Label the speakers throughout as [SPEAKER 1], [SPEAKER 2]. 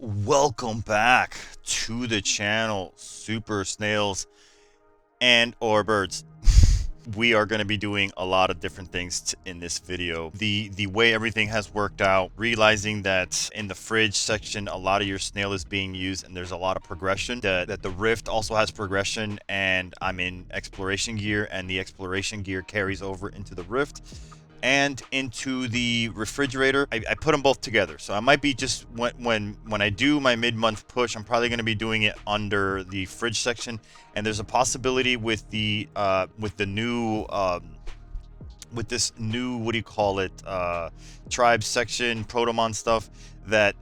[SPEAKER 1] Welcome back to the channel, Super Snails and or Birds. We are going to be doing a lot of different things in this video. The way everything has worked out, realizing that in the fridge section, a lot of your snail is being used and there's a lot of progression. That the rift also has progression, and I'm in exploration gear, and the exploration gear carries over into the rift and into the refrigerator. I put them both together, so I might be just when I do my mid-month push, I'm probably going to be doing it under the fridge section. And there's a possibility with the new with this new, what do you call it, tribe section, Protomon stuff, that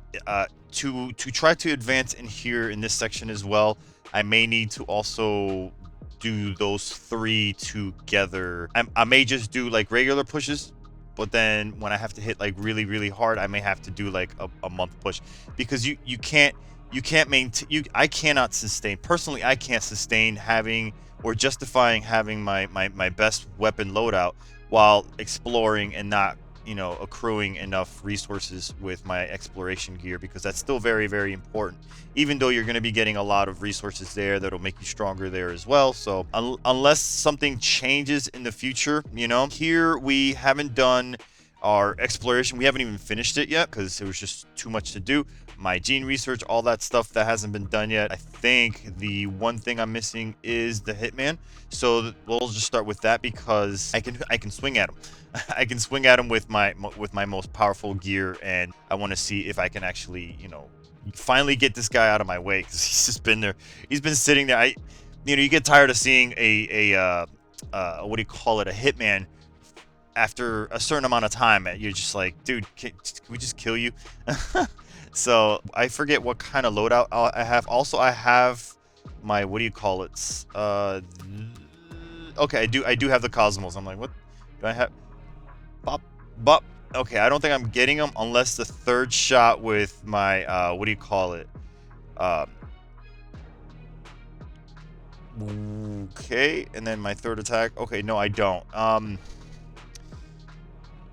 [SPEAKER 1] to try to advance in here in this section as well, I may need to also do those three together. I may just do like regular pushes, but then when I have to hit like really hard, I may have to do like a month push, because you can't maintain, I cannot sustain, personally I can't sustain having or justifying having my best weapon loadout while exploring and not, accruing enough resources with my exploration gear, because that's still very important, even though you're going to be getting a lot of resources there that'll make you stronger there as well. So unless something changes in the future, here we haven't done our exploration. We haven't even finished it yet because it was just too much to do. My gene research, all that stuff that hasn't been done yet. I think the one thing I'm missing is the Hitman. So we'll just start with that, because I can swing at him. I can swing at him with my most powerful gear, and I want to see if I can actually, finally get this guy out of my way, because he's just been there. He's been sitting there. You get tired of seeing a what do you call it, a Hitman after a certain amount of time. You're just like, dude, can we just kill you? So I forget what kind of loadout I have. Also, I have my, what do you call it? Okay, I do have the Cosmos. I'm like, what do I have? Bop, bop. Okay, I don't think I'm getting them unless the third shot with my, what do you call it? Um, okay, and then my third attack. Okay, no, I don't.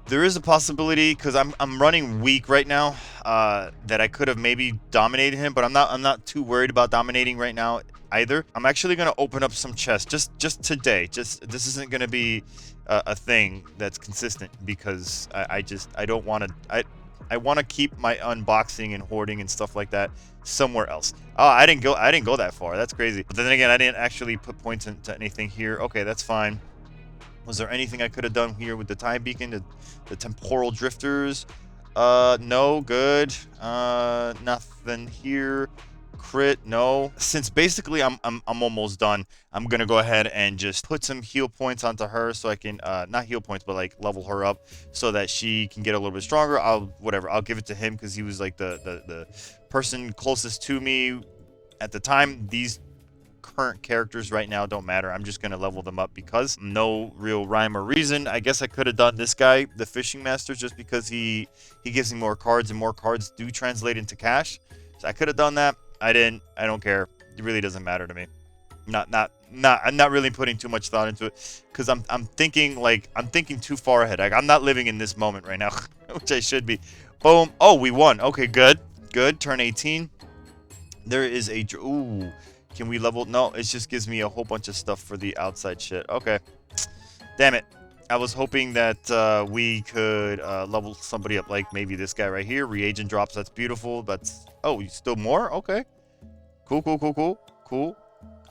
[SPEAKER 1] There is a possibility, because I'm running weak right now, that I could have maybe dominated him, but I'm not too worried about dominating right now either. I'm actually gonna open up some chests just today. This isn't gonna be a thing that's consistent, because I don't want to. I want to keep my unboxing and hoarding and stuff like that somewhere else. Oh, I didn't go that far. That's crazy. But then again, I didn't actually put points into anything here. Okay, that's fine. Was there anything I could have done here with the time beacon, the temporal drifters? No, good. Nothing here. Crit, no. Since basically I'm almost done, I'm gonna go ahead and just put some heal points onto her, so I can not heal points, but like level her up, so that she can get a little bit stronger. I'll give it to him, because he was like the person closest to me at the time. These current characters right now don't matter. I'm just gonna level them up, because no real rhyme or reason. I guess I could have done this guy, the fishing master, just because he gives me more cards, and more cards do translate into cash. So I could have done that. I didn't. I don't care. It really doesn't matter to me. I'm not really putting too much thought into it, because I'm thinking too far ahead. Like, I'm not living in this moment right now, which I should be. Boom. Oh, we won. Okay, good. Turn 18. There is a... Ooh. Can we level? No, it just gives me a whole bunch of stuff for the outside shit. Okay. Damn it. I was hoping that we could level somebody up, like maybe this guy right here. Reagent drops. That's beautiful. That's... Oh, still more? Okay. Cool.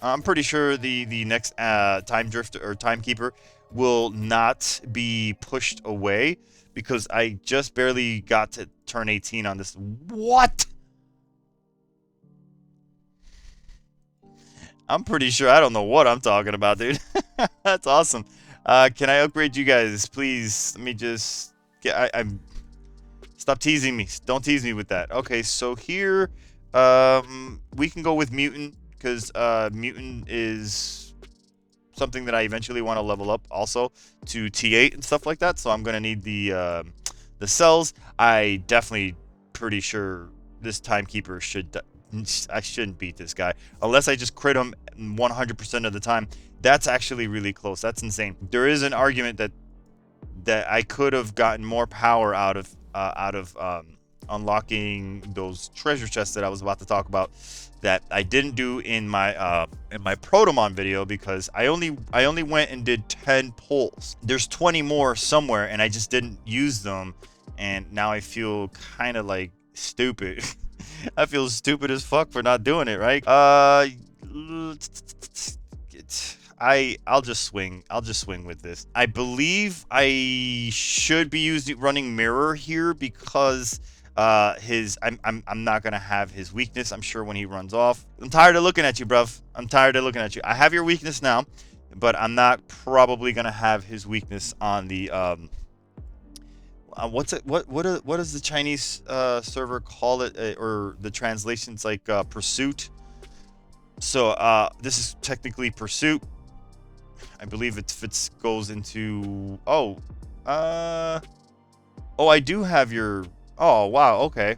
[SPEAKER 1] I'm pretty sure the next time drifter or timekeeper will not be pushed away, because I just barely got to turn 18 on this. What? I'm pretty sure I don't know what I'm talking about, dude. That's awesome. Can I upgrade you guys, please? Let me just get. I'm. Stop teasing me. Don't tease me with that. Okay, so here, we can go with mutant, because mutant is something that I eventually want to level up also to T8 and stuff like that. So I'm gonna need the cells. I definitely pretty sure this timekeeper should. I shouldn't beat this guy unless I just crit him 100% of the time. That's actually really close. That's insane. There is an argument that I could have gotten more power out of unlocking those treasure chests that I was about to talk about that I didn't do in my Protomon video because I only went and did 10 pulls. There's 20 more somewhere and I just didn't use them, and now I feel kind of like stupid. I feel stupid as fuck for not doing it, right? I'll just swing. I'll just swing with this. I believe I should be running mirror here because I'm not gonna have his weakness. I'm sure when he runs off. I'm tired of looking at you, bruv. I'm tired of looking at you. I have your weakness now, but I'm not probably gonna have his weakness on the what's it? What does the Chinese server call it, or the translations like pursuit? So this is technically pursuit. I believe it goes into oh I do have your oh wow, okay.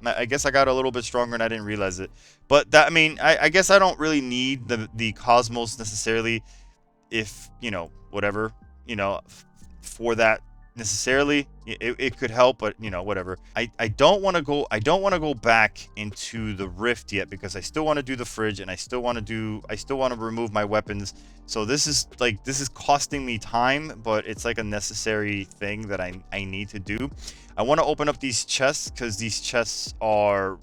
[SPEAKER 1] I guess I got a little bit stronger and I didn't realize it. But that, I mean, I guess I don't really need the cosmos necessarily, if whatever, for that necessarily. It could help, but whatever. I don't want to go back into the rift yet because I still want to do the fridge, and I still want to remove my weapons. So this is costing me time, but it's like a necessary thing that I need to do. I want to open up these chests because these chests are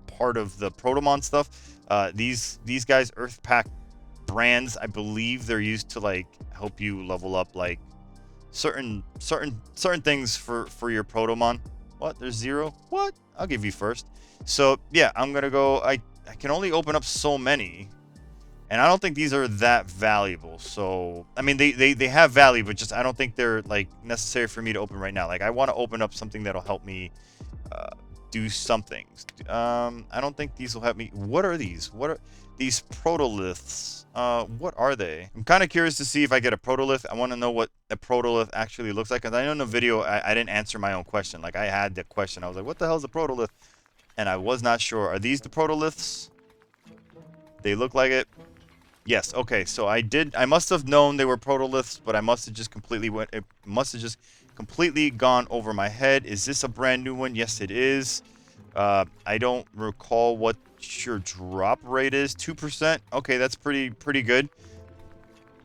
[SPEAKER 1] part of the Protomon stuff. These guys, Earth Pack brands, I believe they're used to like help you level up like certain things for your Protomon. What? There's 0? What? I'll give you first. So yeah, I'm gonna go. I can only open up so many, and I don't think these are that valuable. So I mean, they have value, but just I don't think they're like necessary for me to open right now. Like I want to open up something that'll help me do something. I don't think these will help me. What are these? What are these protoliths? What are they? I'm kind of curious to see if I get a protolith. I want to know what a protolith actually looks like, because I know in the video I didn't answer my own question. Like I had the question. I was like, what the hell is a protolith? And I was not sure. Are these the protoliths? They look like it. Yes. Okay. So I must have known they were protoliths, but I must have just completely gone over my head. Is this a brand new one? Yes, it is. I don't recall what your drop rate is. 2%. Okay, that's pretty good.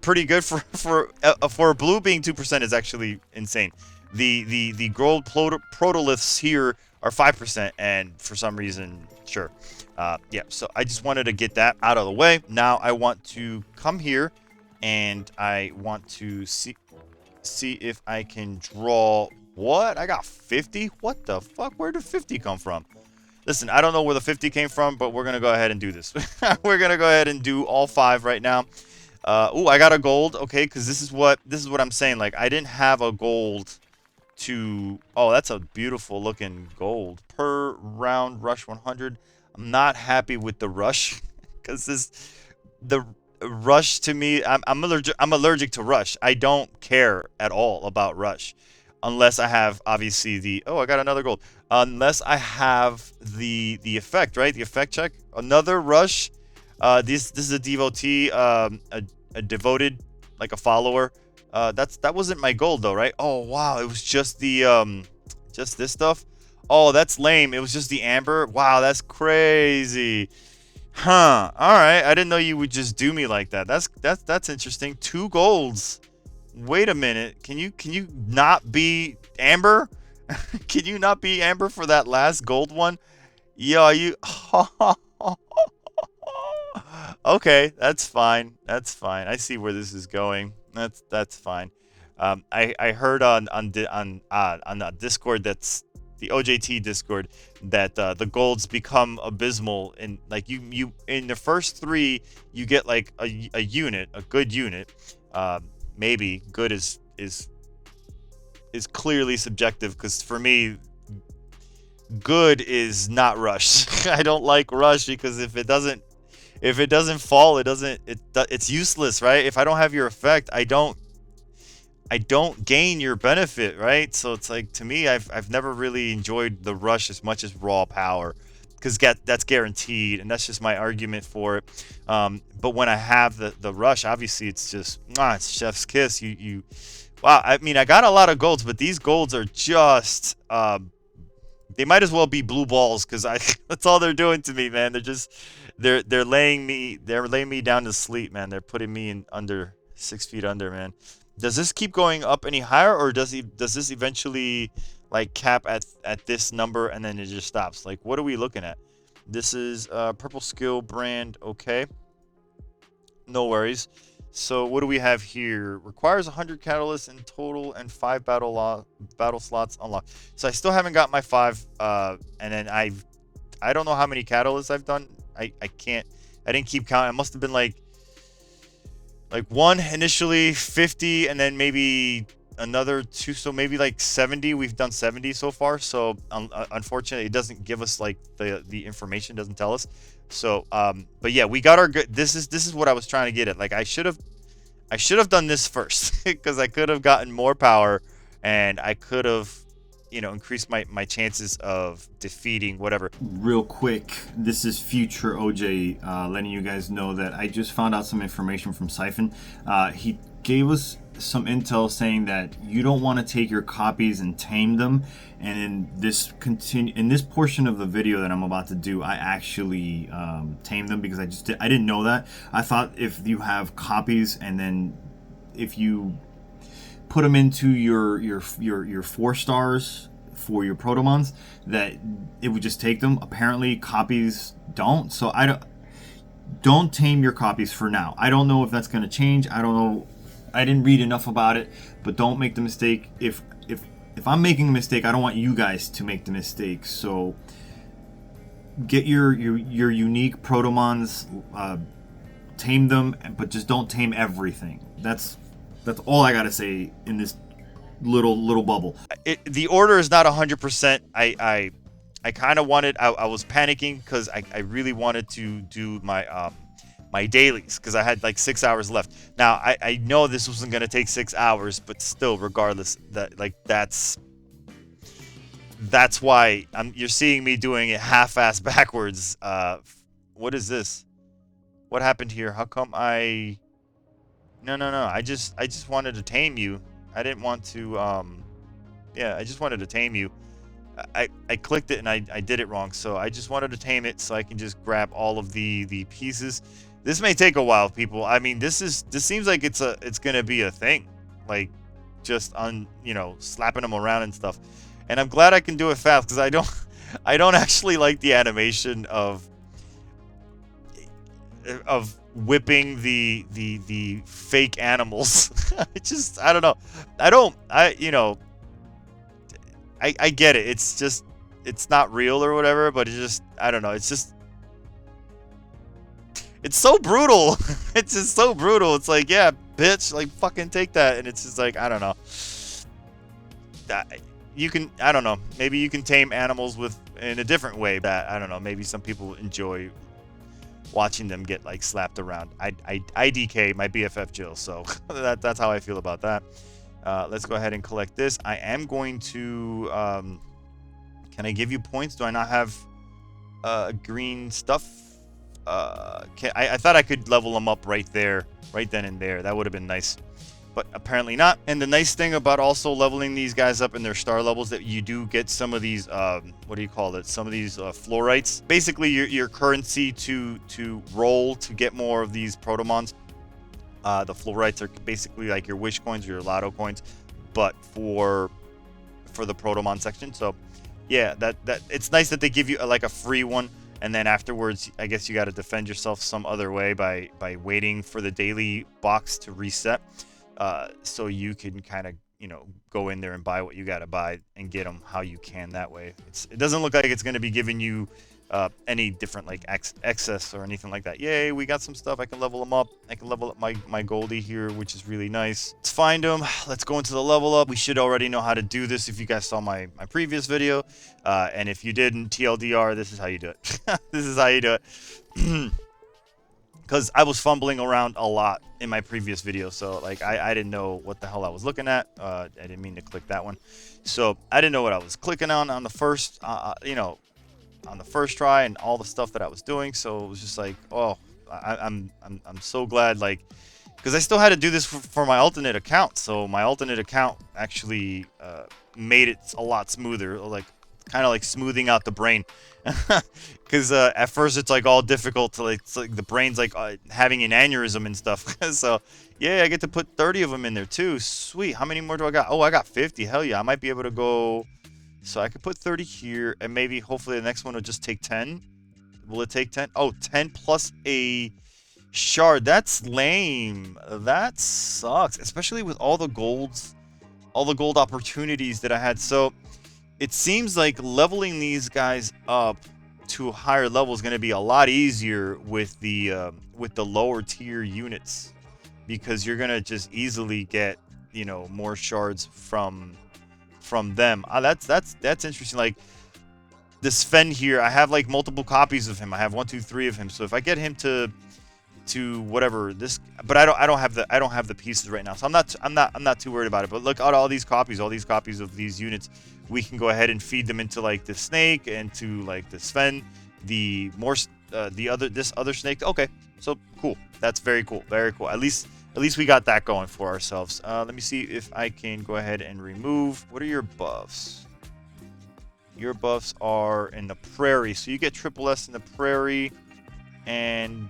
[SPEAKER 1] Pretty good for a blue being 2% is actually insane. The gold protoliths here are 5%, and for some reason, sure. Yeah, so I just wanted to get that out of the way. Now I want to come here, and I want to see if I can draw. What? I got 50? What the fuck? Where did 50 come from? Listen, I don't know where the 50 came from, but we're going to go ahead and do this. We're going to go ahead and do all 5 right now. Oh, I got a gold. Okay, because this is what I'm saying. Like, I didn't have a gold to... Oh, that's a beautiful looking gold. Per round, rush 100. I'm not happy with the rush, because the rush to me, I'm allergic to rush. I don't care at all about rush, unless I have obviously the... Oh, I got another gold. Unless I have the effect, right? The effect check. Another rush. This is a devotee, a devoted, like a follower. That wasn't my gold though, right? Oh wow, it was just the just this stuff. Oh, that's lame. It was just the amber. Wow, that's crazy. Huh. All right. I didn't know you would just do me like that. That's interesting. 2 golds. Wait a minute. Can you not be amber? Can you not be amber for that last gold one? Yeah, you... Okay, that's fine. That's fine. I see where this is going. That's fine. I heard on the Discord, that's the OJT Discord, that the golds become abysmal, and like you in the first 3 you get like a unit, a good unit. Maybe good is clearly subjective, because for me, good is not rush. I don't like rush because if it doesn't fall, it's useless, right? If I don't have your effect, I don't gain your benefit, right? So it's like, to me, I've never really enjoyed the rush as much as raw power, because that's guaranteed, and that's just my argument for it. But when I have the rush, obviously it's just it's chef's kiss. Wow, I mean, I got a lot of golds, but these golds are just They might as well be blue balls, because I that's all they're doing to me, man. They're laying me down to sleep, man. They're putting me in under 6 feet under, man. Does this keep going up any higher, or does this eventually like cap at this number and then it just stops? Like, what are we looking at? This is purple skill brand, okay. No worries. So what do we have here? Requires 100 catalysts in total and 5 battle slots unlocked. So I still haven't got my 5. And then I don't know how many catalysts I've done. I can't. I didn't keep count. It must have been like 1 initially, 50, and then maybe another 2. So maybe like 70. We've done 70 so far. So unfortunately, it doesn't give us like the information. Doesn't tell us. So but yeah, we got our good. This is what I was trying to get at. Like I should have done this first, because I could have gotten more power, and I could have, increased my chances of defeating whatever.
[SPEAKER 2] Real quick, this is future OJ letting you guys know that I just found out some information from Siphon. He gave us some intel saying that you don't want to take your copies and tame them. And in this portion of the video that I'm about to do, I actually tamed them, because I didn't know that. I thought if you have copies and then if you put them into your 4 stars for your Protomons, that it would just take them. Apparently copies don't. So don't tame your copies for now. I don't know if that's going to change. I don't know. I didn't read enough about it, but don't make the mistake. If I'm making a mistake, I don't want you guys to make the mistake. So get your unique Protomons, tame them, but just don't tame everything. That's all I gotta say in this little bubble.
[SPEAKER 1] The order is not 100%. I kind of wanted. I was panicking because I really wanted to do my dailies, because I had like 6 hours left. Now I know this wasn't gonna take 6 hours, but still, regardless, that's why you're seeing me doing it half-ass backwards. What is this? What happened here? How come I? No. I just wanted to tame you. I didn't want to. Yeah, I just wanted to tame you. I clicked it and I did it wrong. So I just wanted to tame it so I can just grab all of the pieces. This may take a while, people. I mean, this seems like it's gonna be a thing, like just slapping them around and stuff. And I'm glad I can do it fast, because I don't actually like the animation of whipping the fake animals. I don't know. I get it. It's not real or whatever, but I don't know. It's so brutal. It's just so brutal. It's like, yeah, bitch, like fucking take that. And it's just like, I don't know. I don't know. Maybe you can tame animals in a different way. That, I don't know. Maybe some people enjoy watching them get like slapped around. IDK my BFF Jill. So that's how I feel about that. Let's go ahead and collect this. I am going to. Can I give you points? Do I not have green stuff? I thought I could level them up right there, right then and there. That would have been nice, but apparently not. And the nice thing about also leveling these guys up in their star levels, that you do get some of these what do you call it? Some of these fluorites. Basically, your currency to roll to get more of these Protomons. The fluorites are basically like your wish coins or your lotto coins, but for the Protomon section. So yeah, that it's nice that they give you like a free one. And then afterwards, I guess you got to defend yourself some other way by waiting for the daily box to reset, so you can kind of go in there and buy what you got to buy and get them how you can that way. It doesn't look like it's going to be giving you any different like excess or anything like that. Yay, we got some stuff. I can level them up. I can level up my Goldie here, which is really nice. Let's find them. Let's go into the level up. We should already know how to do this if you guys saw my previous video. And if you didn't, TLDR, this is how you do it. This is how you do it. Because I was fumbling around a lot in my previous video. So like I didn't know what the hell I was looking at. I didn't mean to click that one. So I didn't know what I was clicking on the first, on the first try, and all the stuff that I was doing. So it was just like, oh, I'm so glad, like, because I still had to do this for my alternate account. So my alternate account actually made it a lot smoother, like kind of like smoothing out the brain. Because at first it's like all difficult to like, it's like the brain's like having an aneurysm and stuff. So yeah, I get to put 30 of them in there too. Sweet. How many more do I got? Oh, I got 50. Hell yeah, I might be able to go. So I could put 30 here, and maybe hopefully the next one will just take 10. Will it take 10? Oh, 10 plus a shard. That's lame. That sucks, especially with all the gold opportunities that I had. So it seems like leveling these guys up to a higher level is going to be a lot easier with the lower tier units, because you're going to just easily get, you know, more shards from them. That's interesting. Like this Fen here, I have like multiple copies of him. I have 1, 2, 3 of him. So if I get him to whatever this, but I don't have the pieces right now, so I'm not too worried about it. But look at all these copies of these units. We can go ahead and feed them into like the snake and to like the Sven, the this other snake. Okay, so cool. That's very cool. Very cool. At least we got that going for ourselves. Let me see if I can go ahead and remove. What are your buffs? Your buffs are in the prairie, so you get triple S in the prairie. And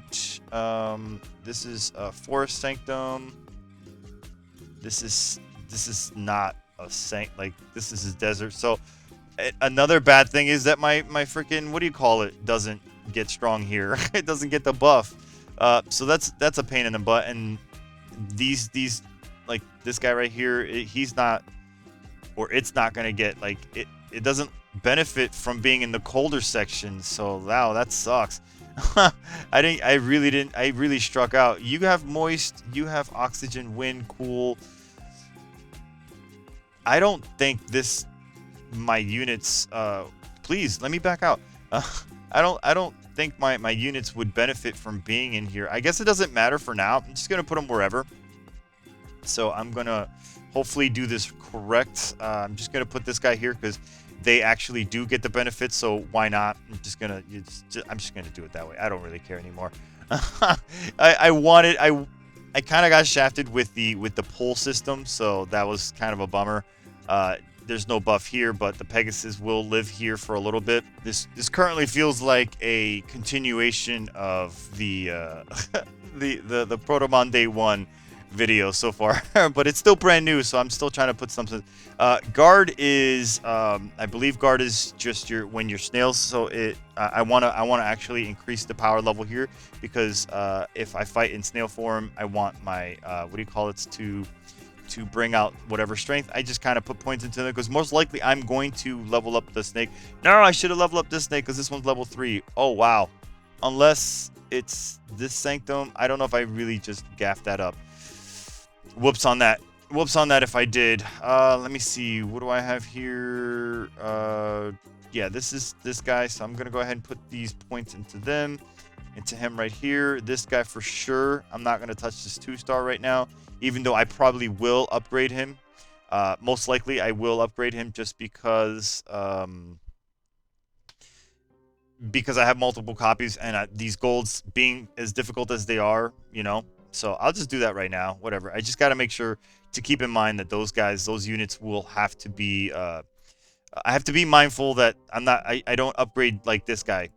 [SPEAKER 1] this is forest sanctum. This is not a like this is a desert. So another bad thing is that my freaking, what do you call it, doesn't get strong here. It doesn't get the buff. So that's a pain in the butt. And these like this guy right here, he's not, or it's not gonna get, like, it doesn't benefit from being in the colder section. So wow, that sucks. I really struck out. You have moist, you have oxygen, wind, cool. I don't think my units, please let me back out. I don't think my units would benefit from being in here. I guess it doesn't matter for now. I'm just gonna put them wherever. So I'm gonna hopefully do this correct. I'm just gonna put this guy here because they actually do get the benefits, so why not? I'm just gonna do it that way. I don't really care anymore. I kind of got shafted with the pull system, so that was kind of a bummer. There's no buff here, but the Pegasus will live here for a little bit. This currently feels like a continuation of the the Protomon Day 1 video so far, but it's still brand new, so I'm still trying to put something. Guard is I believe guard is just when you're snails, so I want to actually increase the power level here, because if I fight in snail form, I want my what do you call it, to bring out whatever strength. I just kind of put points into it because most likely I'm going to level up the snake. No, I should have leveled up this snake because this one's level 3. Oh wow, unless it's this sanctum. I don't know if I really just gaffed that up. Whoops on that. Whoops on that if I did. Let me see. What do I have here? Yeah, this is this guy. So I'm going to go ahead and put these points into him right here. This guy for sure. I'm not going to touch this 2-star right now, even though I probably will upgrade him. Most likely I will upgrade him just because I have multiple copies, and these golds being as difficult as they are, you know. So I'll just do that right now, whatever. I just got to make sure to keep in mind that those units will have to be, I have to be mindful that I don't upgrade like this guy.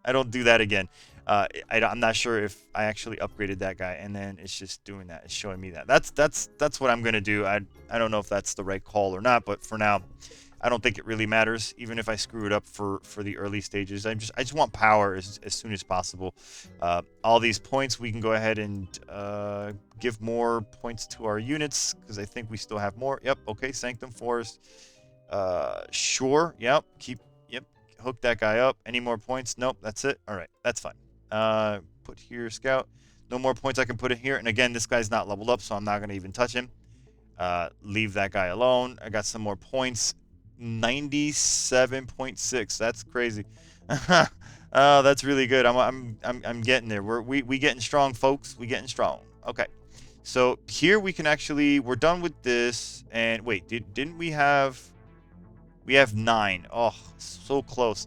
[SPEAKER 1] I don't do that again. I'm not sure if I actually upgraded that guy, and then it's just doing that. It's showing me that. That's what I'm going to do. I don't know if that's the right call or not, but for now, I don't think it really matters, even if I screw it up for the early stages. I just want power as soon as possible. All these points, we can go ahead and give more points to our units, because I think we still have more. Yep, okay, Sanctum Forest. Sure, yep, hook that guy up. Any more points? Nope, that's it. All right, that's fine. Put here, Scout. No more points I can put in here. And again, this guy's not leveled up, so I'm not going to even touch him. Leave that guy alone. I got some more points. 97.6. That's crazy. Oh, that's really good. I'm getting there. We getting strong, folks. We getting strong. Okay. So here we can actually, we're done with this. And wait, didn't we have 9? Oh, so close.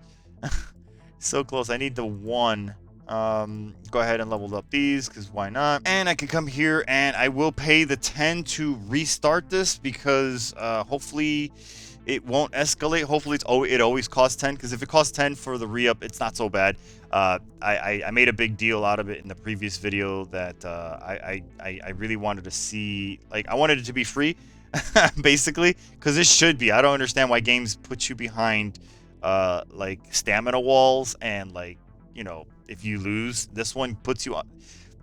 [SPEAKER 1] So close. I need the 1. Go ahead and level up these, because why not? And I can come here and I will pay the 10 to restart this, because hopefully it won't escalate. Hopefully, it always costs 10, because if it costs 10 for the re-up, it's not so bad. I made a big deal out of it in the previous video that I really wanted to see, like, I wanted it to be free, basically, because it should be. I don't understand why games put you behind, like, stamina walls, and, like, you know, if you lose, this one puts you on,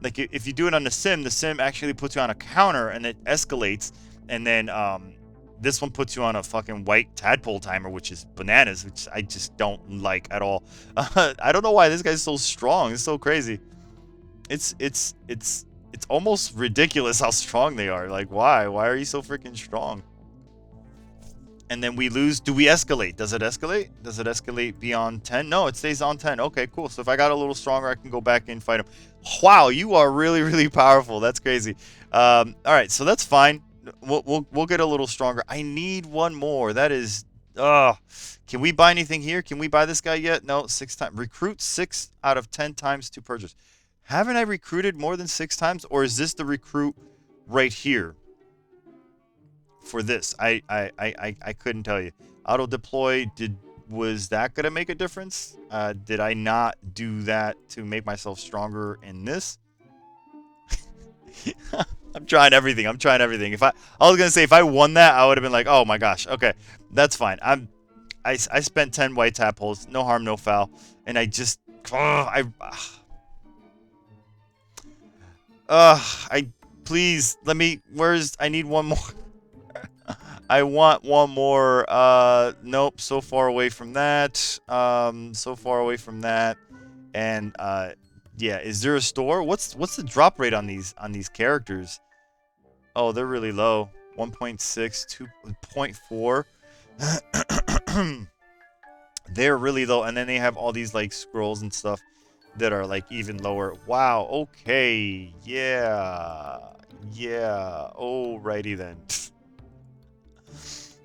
[SPEAKER 1] like, if you do it on the sim actually puts you on a counter, and it escalates, and then, this one puts you on a fucking white tadpole timer, which is bananas, which I just don't like at all. I don't know why this guy's so strong. It's so crazy. It's almost ridiculous how strong they are. Like, why? Why are you so freaking strong? And then we lose. Do we escalate? Does it escalate? Does it escalate beyond 10? No, it stays on 10. Okay, cool. So if I got a little stronger, I can go back and fight him. Wow, you are really, really powerful. That's crazy. All right, so that's fine. We'll get a little stronger. I need one more. That is, can we buy anything here? Can we buy this guy yet? No, 6 times. Recruit 6 out of 10 times to purchase. Haven't I recruited more than 6 times, or is this the recruit right here? For this, I couldn't tell you. Auto deploy, was that gonna make a difference? Did I not do that to make myself stronger in this? I'm trying everything. I'm trying everything. I was gonna say, if I won that, I would have been like, oh my gosh, okay, that's fine. I spent 10 white tadpoles, no harm, no foul, and I just, please let me. I need one more. I want one more. Nope, so far away from that. So far away from that. And yeah, is there a store? What's the drop rate on these characters? Oh, they're really low. 1.6, 2.4. They're really low, and then they have all these like scrolls and stuff that are like even lower. Wow. Okay. Yeah. Yeah. Alrighty then.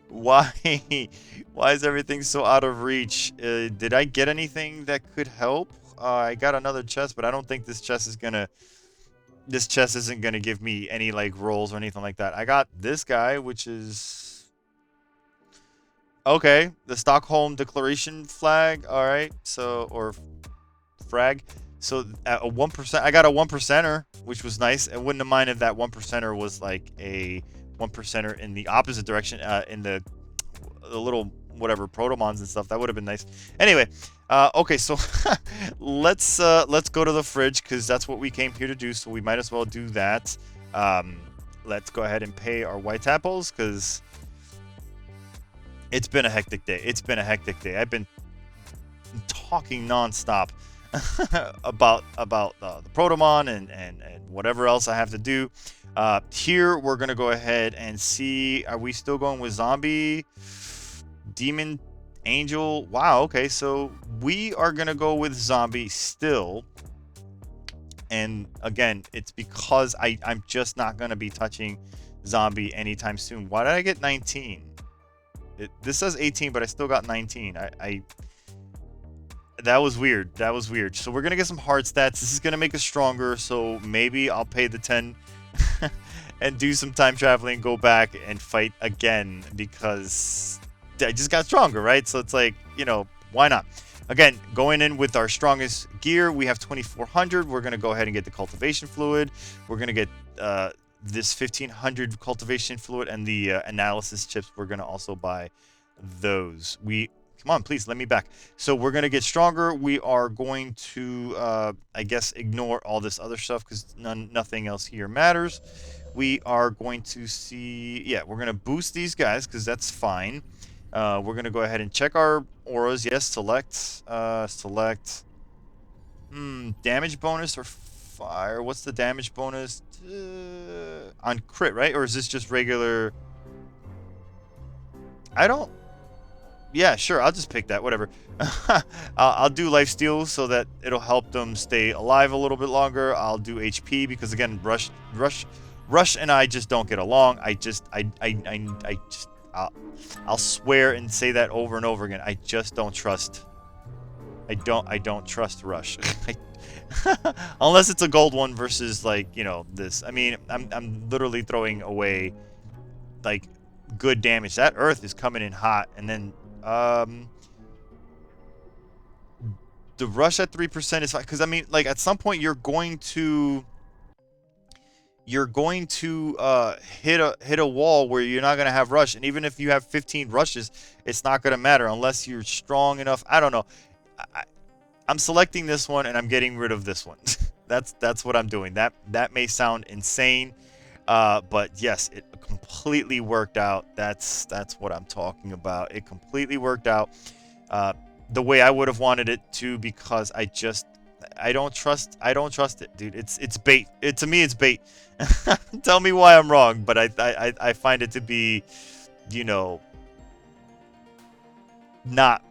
[SPEAKER 1] Why? Why is everything so out of reach? Did I get anything that could help? I got another chest, but I don't think this chest is gonna... This chest isn't gonna give me any, like, rolls or anything like that. I got this guy, which is... Okay, the Stockholm Declaration flag. Alright, so... Or... Frag. So, a 1%... I got a 1%er, which was nice. I wouldn't have minded if that 1%er was, like, a... 1%er in the opposite direction, in the little whatever protomons and stuff. That would have been nice. Anyway, okay, so let's go to the fridge, because that's what we came here to do. So we might as well do that. Let's go ahead and pay our white tadpoles, because it's been a hectic day. It's been a hectic day. I've been talking nonstop about the Protomon and whatever else I have to do. Here we're gonna go ahead and see, are we still going with zombie, demon, angel? Wow, okay, so we are gonna go with zombie still. And again, it's because I'm just not gonna be touching zombie anytime soon. Why did I get 19? This says 18, but I still got 19. That was weird. That was weird. So we're gonna get some hard stats. This is gonna make us stronger, so maybe I'll pay the 10 and do some time traveling, go back and fight again, because I just got stronger, right? So it's like, you know, why not? Again, going in with our strongest gear, we have 2400. We're going to go ahead and get the cultivation fluid. We're going to get this 1500 cultivation fluid, and the analysis chips. We're going to also buy those. Come on, please, let me back. So we're going to get stronger. We are going to, I guess, ignore all this other stuff, because nothing else here matters. We are going to see... Yeah, we're going to boost these guys, because that's fine. We're going to go ahead and check our auras. Yes, select. Select. Damage bonus or fire? What's the damage bonus? On crit, right? Or is this just regular... I don't... Yeah, sure. I'll just pick that. Whatever. I'll do lifesteal so that it'll help them stay alive a little bit longer. I'll do HP because, again, Rush and I just don't get along. I'll swear and say that over and over again. I just don't trust. I don't trust Rush. Unless it's a gold one versus, like, you know, this. I mean, I'm literally throwing away, like, good damage. That earth is coming in hot, and then the rush at 3% is fine, because I mean, like, at some point you're going to hit a wall where you're not gonna have rush, and even if you have 15 rushes, it's not gonna matter unless you're strong enough. I don't know. I'm selecting this one and I'm getting rid of this one. That's what I'm doing. That may sound insane, but yes, it completely worked out. That's what I'm talking about. It completely worked out the way I would have wanted it to, because I don't trust it, dude. It's bait. To me, it's bait. Tell me why I'm wrong, but I find it to be, you know, not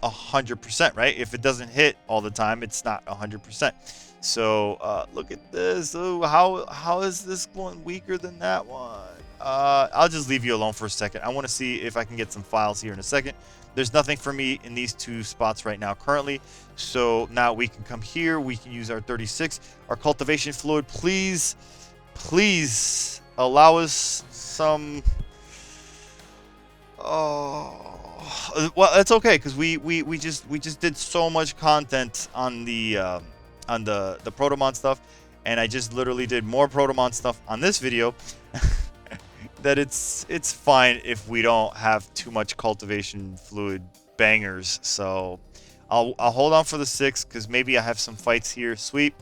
[SPEAKER 1] 100%, right? If it doesn't hit all the time, it's not 100%. So look at this. Oh, how is this one weaker than that one? I'll just leave you alone for a second. I want to see if I can get some files here in a second. There's nothing for me in these two spots right now currently. So now we can come here. We can use our 36, our cultivation fluid. Please allow us some. Oh, well, it's okay, because we just did so much content on the Protomon stuff, and I just literally did more Protomon stuff on this video. That it's fine if we don't have too much cultivation fluid bangers. So I'll hold on for the 6, because maybe I have some fights here. Sweet.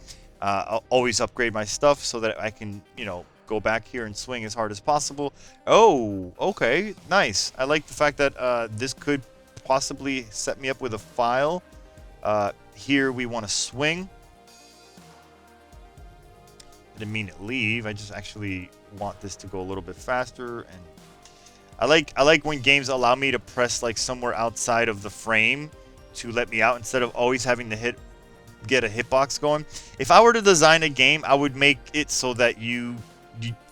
[SPEAKER 1] I'll always upgrade my stuff so that I can, you know, go back here and swing as hard as possible. Oh, okay, nice. I like the fact that this could possibly set me up with a file. Here we want to swing. I didn't mean to leave. I just actually want this to go a little bit faster, and I like when games allow me to press like somewhere outside of the frame to let me out, instead of always having to get a hitbox going. If I were to design a game, I would make it so that you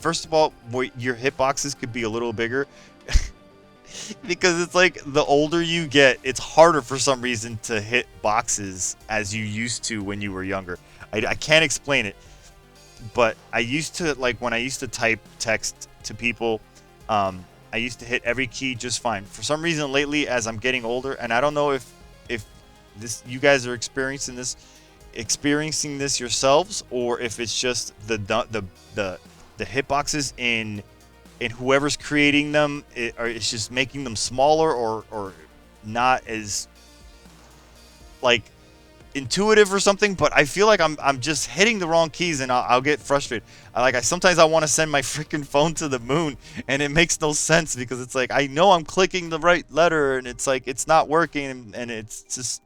[SPEAKER 1] first of all, your hitboxes could be a little bigger. Because it's like, the older you get, it's harder for some reason to hit boxes as you used to when you were younger. I can't explain it, but I used to, like, when I used to type text to people, I used to hit every key just fine. For some reason lately, as I'm getting older, and I don't know if this, you guys are experiencing this yourselves, or if it's just the hitboxes in whoever's creating them, or it's just making them smaller, or not as like intuitive or something. But I feel like I'm just hitting the wrong keys, and I'll get frustrated. Sometimes I want to send my freaking phone to the moon, and it makes no sense, because it's like, I know I'm clicking the right letter, and it's like it's not working, and it's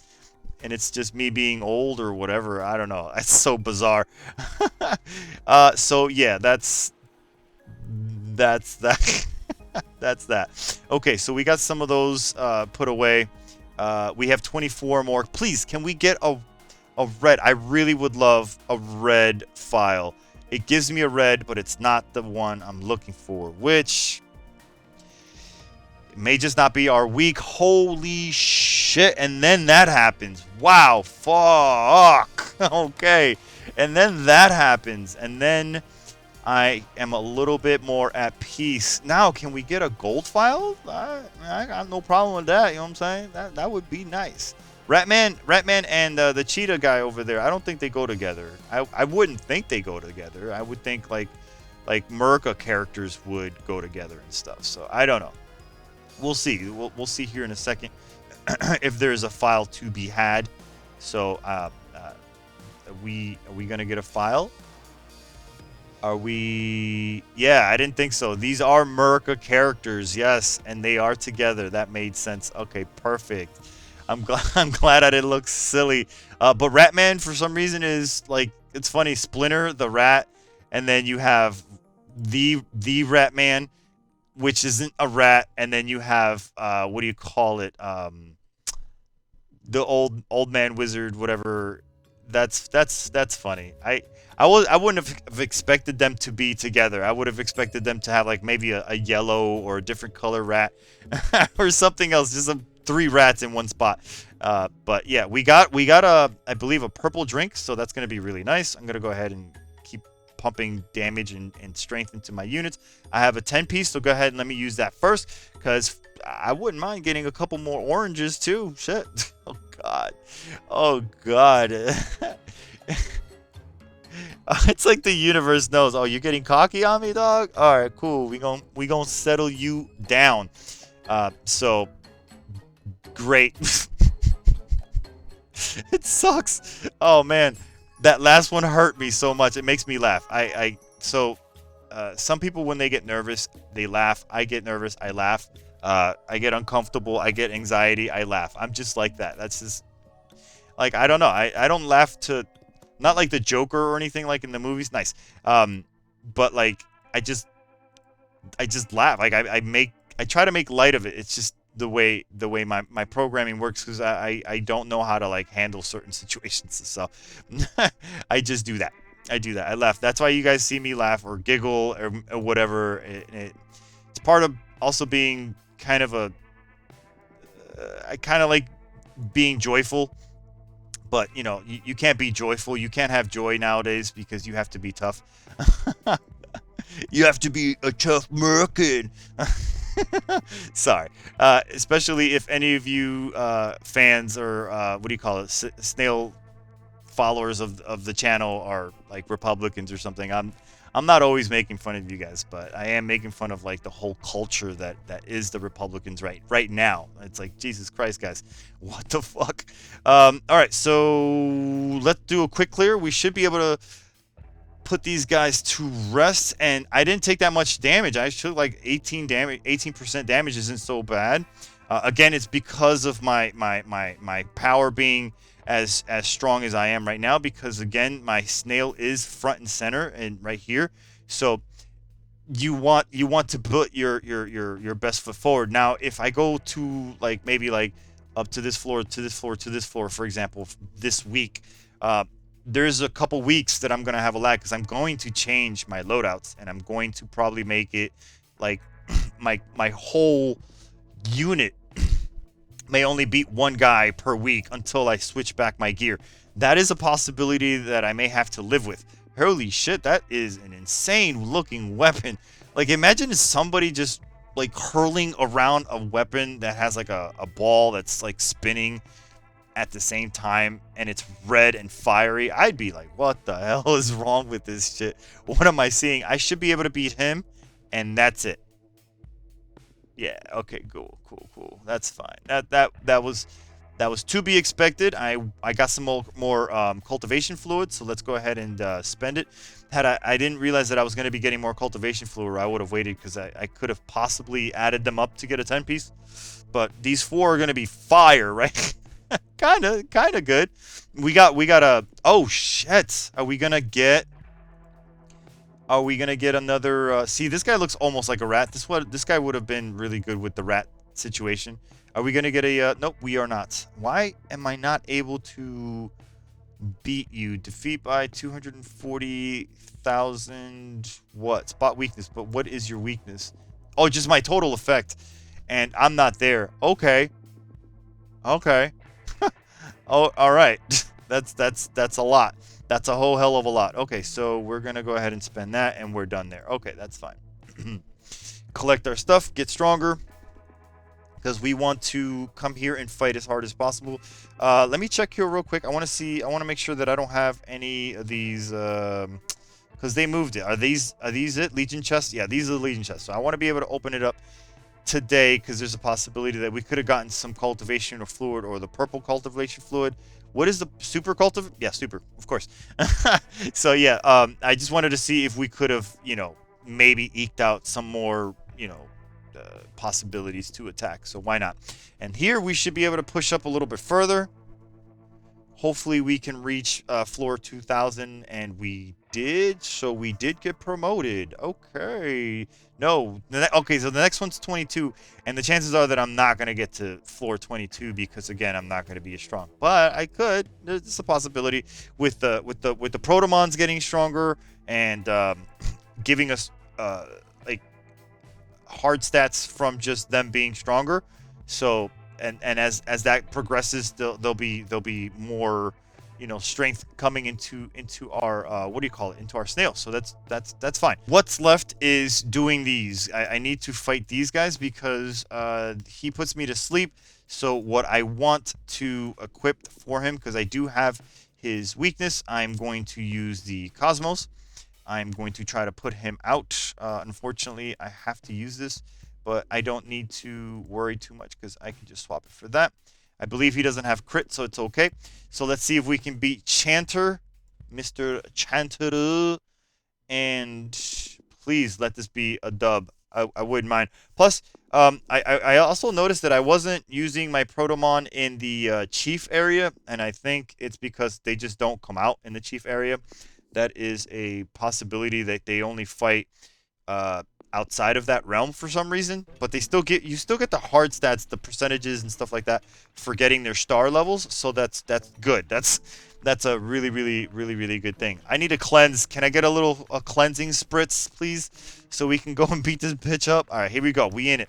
[SPEAKER 1] just me being old or whatever. I don't know. It's so bizarre. So yeah, that's that. That's that. Okay, so we got some of those put away. We have 24 more. Please, can we get a red? I really would love a red file. It gives me a red, but it's not the one I'm looking for, which it may just not be our week. Holy shit. And then that happens. Wow. Fuck. Okay. And then that happens. And then I am a little bit more at peace. Now, can we get a gold file? I got no problem with that. You know what I'm saying? That would be nice. Ratman and the cheetah guy over there, I don't think they go together. I wouldn't think they go together. I would think like Merca characters would go together and stuff. So I don't know. We'll see. We'll see here in a second if there's a file to be had. So are we gonna get a file? Are we? Yeah, I didn't think so. These are Merca characters, yes, and they are together. That made sense. Okay, perfect. I'm glad I didn't look silly. But Ratman, for some reason, is like, it's funny. Splinter, the rat, and then you have the Ratman, which isn't a rat, and then you have what do you call it? The old man wizard, whatever. That's funny. I wouldn't have expected them to be together. I would have expected them to have like maybe a yellow or a different color rat or something else. Just some 3 rats in one spot. But yeah, we got I believe a purple drink, so that's gonna be really nice. I'm gonna go ahead and keep pumping damage and strength into my units. I have a 10 piece, so go ahead and let me use that first, because I wouldn't mind getting a couple more oranges too. Shit. Oh god. Oh god. It's like the universe knows. Oh, you're getting cocky on me, dog? All right, cool. We gon' settle you down. So great. It sucks. Oh man, that last one hurt me so much. It makes me laugh. Some people, when they get nervous, they laugh. I get nervous, I laugh. I get uncomfortable, I get anxiety, I laugh. I'm just like that. That's just like, I don't know. I don't laugh to, not like the Joker or anything like in the movies. Nice. But like I just laugh. Like I try to make light of it. It's just the way my programming works, because I don't know how to like handle certain situations. So I just do that. I laugh. That's why you guys see me laugh or giggle or whatever. It's part of also being kind of I kind of like being joyful. But, you know, you can't be joyful. You can't have joy nowadays because you have to be tough. You have to be a tough American. Sorry. Especially if any of you fans or, what do you call it, Snail followers of the channel are like Republicans or something. I'm not always making fun of you guys, but I am making fun of like the whole culture that is the Republicans right now. It's like, Jesus Christ, guys, what the fuck? All right, so let's do a quick clear. We should be able to put these guys to rest, and I didn't take that much damage. I took like 18% damage isn't so bad. Again, it's because of my power being as strong as I am right now, because again, my snail is front and center and right here. So you want to put your best foot forward. Now, if I go to like maybe like up to this floor, to this floor, to this floor, for example, this week, there's a couple weeks that I'm gonna have a lag because I'm going to change my loadouts, and I'm going to probably make it like my whole unit may only beat one guy per week until I switch back my gear. That is a possibility that I may have to live with. Holy shit, that is an insane looking weapon. Like, imagine somebody just like hurling around a weapon that has like a ball that's like spinning at the same time, and it's red and fiery. I'd be like, what the hell is wrong with this shit? What am I seeing? I should be able to beat him, and that's it. Yeah, okay, cool. That's fine. That was to be expected. I got some more cultivation fluid, so let's go ahead and spend it. I didn't realize that I was going to be getting more cultivation fluid, or I would have waited, because I could have possibly added them up to get a 10 piece. But these 4 are going to be fire, right? kind of good. We got a, oh shit. Are we going to get another see, this guy looks almost like a rat. This guy would have been really good with the rat situation. Are we going to get a nope, we are not. Why am I not able to beat you? Defeat by 240,000 what? Spot weakness, but what is your weakness? Oh, just my total effect. And I'm not there. Okay. Oh, all right. That's a lot. That's a whole hell of a lot. Okay, so we're going to go ahead and spend that, and we're done there. Okay, that's fine. Collect our stuff, get stronger, because we want to come here and fight as hard as possible. Let me check here real quick. I want to make sure that I don't have any of these, because they moved it. Are these it? Legion chests? Yeah, these are the Legion chests. So I want to be able to open it up today, because there's a possibility that we could have gotten some cultivation or fluid, or the purple cultivation fluid. What is the super cultivate? Yeah, super, of course. So yeah, I just wanted to see if we could have, you know, maybe eked out some more, you know, possibilities to attack. So why not? And here we should be able to push up a little bit further. Hopefully we can reach floor 2000, and we did. So we did get promoted. Okay. No. Okay, so the next one's 22, and the chances are that I'm not going to get to floor 22, because again, I'm not going to be as strong. But I could. There's a possibility with the Protomons getting stronger and giving us like hard stats from just them being stronger. So and as that progresses, there'll be more, strength coming into our what do you call it, into our snail. So that's fine. What's left is doing these. I need to fight these guys because he puts me to sleep. So what I want to equip for him, because I do have his weakness, I'm going to use the Cosmos. I'm going to try to put him out. Unfortunately, I have to use this, but I don't need to worry too much because I can just swap it for that. I believe he doesn't have crit, so it's okay. So let's see if we can beat Chanter, Mr. Chanter, and please let this be a dub. I wouldn't mind. Plus, I also noticed that I wasn't using my Protomon in the Chief area, and I think it's because they just don't come out in the Chief area. That is a possibility that they only fight outside of that realm for some reason, but you still get the hard stats, the percentages and stuff like that for getting their star levels. So that's good. That's a really really good thing. I need a cleanse. Can I get a cleansing spritz, please, so we can go and beat this bitch up? All right, here we go. We in it.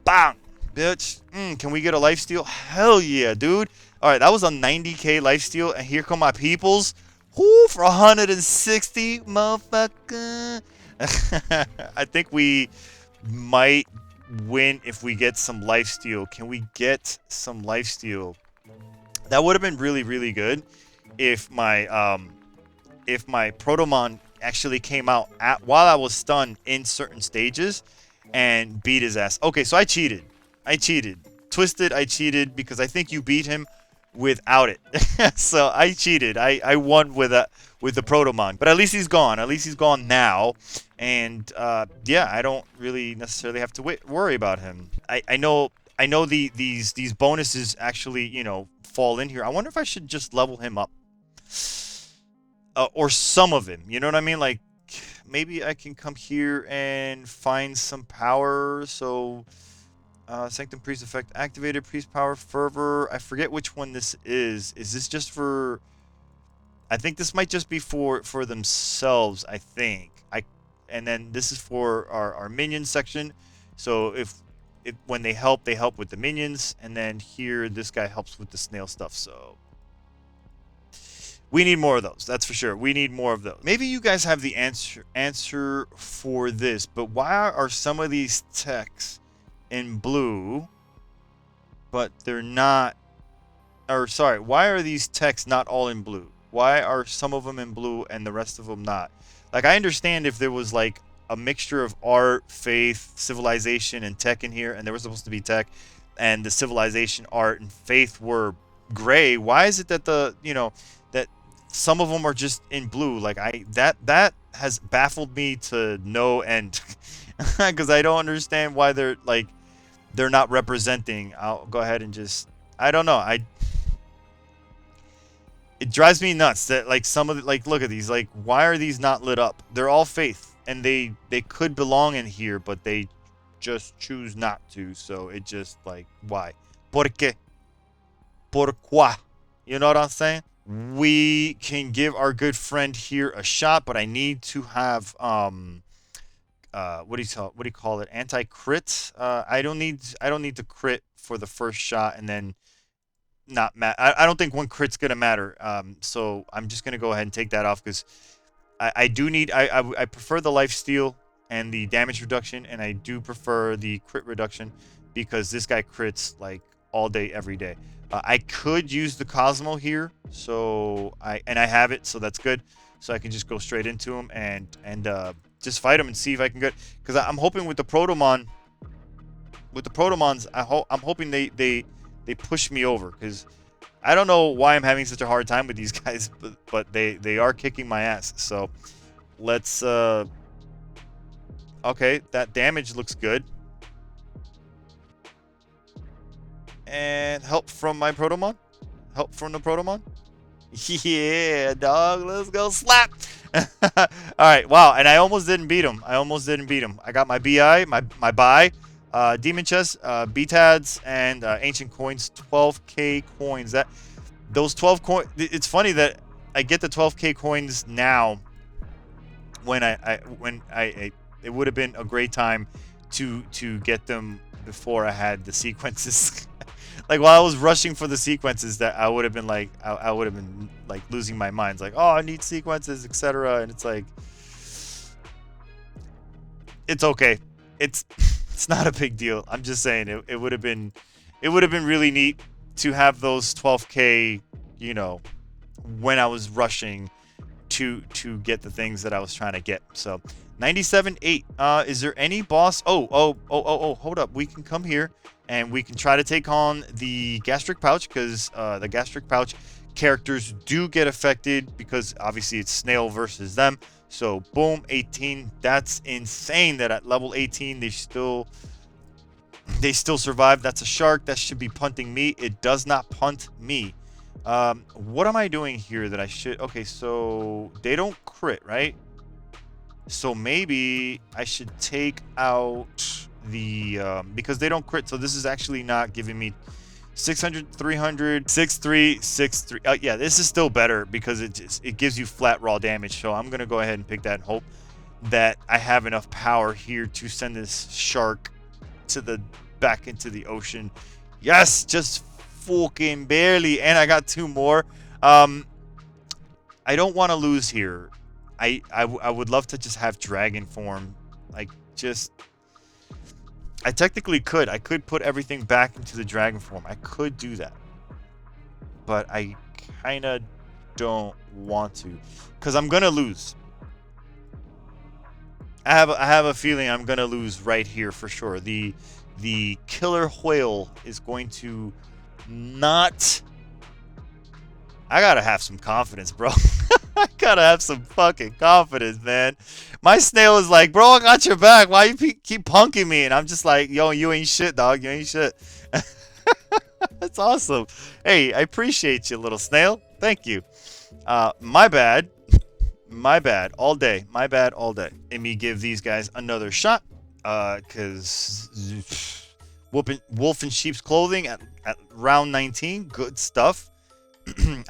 [SPEAKER 1] Bang, bitch. Can we get a lifesteal? Hell yeah, dude. All right, that was a 90k lifesteal, and here come my peoples. Whoo, for 160, motherfucker. I think we might win if we get some lifesteal. Can we get some lifesteal? That would have been really good if my Protomon actually came out while I was stunned in certain stages and beat his ass. Okay, so I cheated. Twisted, I cheated because I think you beat him without it. So I cheated. I won with the Protomon, but at least he's gone. At least he's gone now, and yeah, I don't really necessarily have to worry about him. I know these bonuses actually fall in here. I wonder if I should just level him up, or some of him. You know what I mean? Like maybe I can come here and find some power. So. Sanctum priest effect activated, priest power, fervor. I forget which one this is. Is this just for? I think this might just be for themselves. I think and then this is for our minion section. So if when they help with the minions, and then here this guy helps with the snail stuff. So we need more of those. That's for sure. We need more of those. Maybe you guys have the answer for this, but why are some of these texts in blue, but they're not, or sorry, why are these texts not all in blue? Why are some of them in blue and the rest of them not? Like, I understand if there was like a mixture of art, faith, civilization, and tech in here, and there was supposed to be tech, and the civilization, art, and faith were gray. Why is it that that some of them are just in blue? Like that has baffled me to no end, because I don't understand why they're not representing. I'll go ahead and just, I don't know. It drives me nuts that like some of the, like, look at these, like, why are these not lit up? They're all faith and they could belong in here, but they just choose not to. So it just like, why? ¿Por qué? Pourquoi? You know what I'm saying? We can give our good friend here a shot, but I need to have what do you call it? Anti-crit. I don't need to crit for the first shot and then not I don't think one crit's gonna matter. So I'm just gonna go ahead and take that off because I do need I prefer the life steal and the damage reduction, and I do prefer the crit reduction because this guy crits like all day every day. I could use the Cosmo here, so I have it, so that's good. So I can just go straight into him and just fight him and see if I can get, because I'm hoping with the Protomon, I'm hoping they push me over, because I don't know why I'm having such a hard time with these guys, but they are kicking my ass. So let's okay, that damage looks good. And help from my Protomon? Help from the Protomon? Yeah, dog. Let's go slap. All right. Wow. And I almost didn't beat him. I got my BI, my buy, demon chest, BTADs, and ancient coins. 12k coins. Those 12 coins. It's funny that I get the 12k coins now. When it would have been a great time to get them before I had the sequences. like while I was rushing for the sequences, that I would have been like, I would have been like losing my mind. It's like, oh, I need sequences, etc. And it's like, it's okay. It's it's not a big deal. I'm just saying it would have been, really neat to have those 12K, you know, when I was rushing to get the things that I was trying to get. So 97.8. Is there any boss? Oh, hold up. We can come here and we can try to take on the gastric pouch, because the gastric pouch characters do get affected, because obviously it's Snail versus them. So boom, 18. That's insane that at level 18 they still survive. That's a shark. That should be punting me. It does not punt me. What am I doing here that I should... Okay, so they don't crit, right? So maybe I should take out the... because they don't crit, so this is actually not giving me 600, 300, 63, 63. Yeah, this is still better because it gives you flat raw damage. So I'm going to go ahead and pick that and hope that I have enough power here to send this shark to the back into the ocean. Yes, just fucking barely. And I got 2 more. I don't want to lose here. I would love to just have dragon form. Like, just... I technically could. I could put everything back into the dragon form. I could do that. But I kind of don't want to, because I'm going to lose. I have a feeling I'm going to lose right here for sure. The killer whale is going to not... I got to have some confidence, bro. I gotta have some fucking confidence, man. My snail is like, bro, I got your back. Why you keep punking me? And I'm just like, yo, you ain't shit, dog. You ain't shit. That's awesome. Hey, I appreciate you, little snail. Thank you. My bad. My bad. All day. My bad all day. Let me give these guys another shot. Because wolf in sheep's clothing at round 19. Good stuff.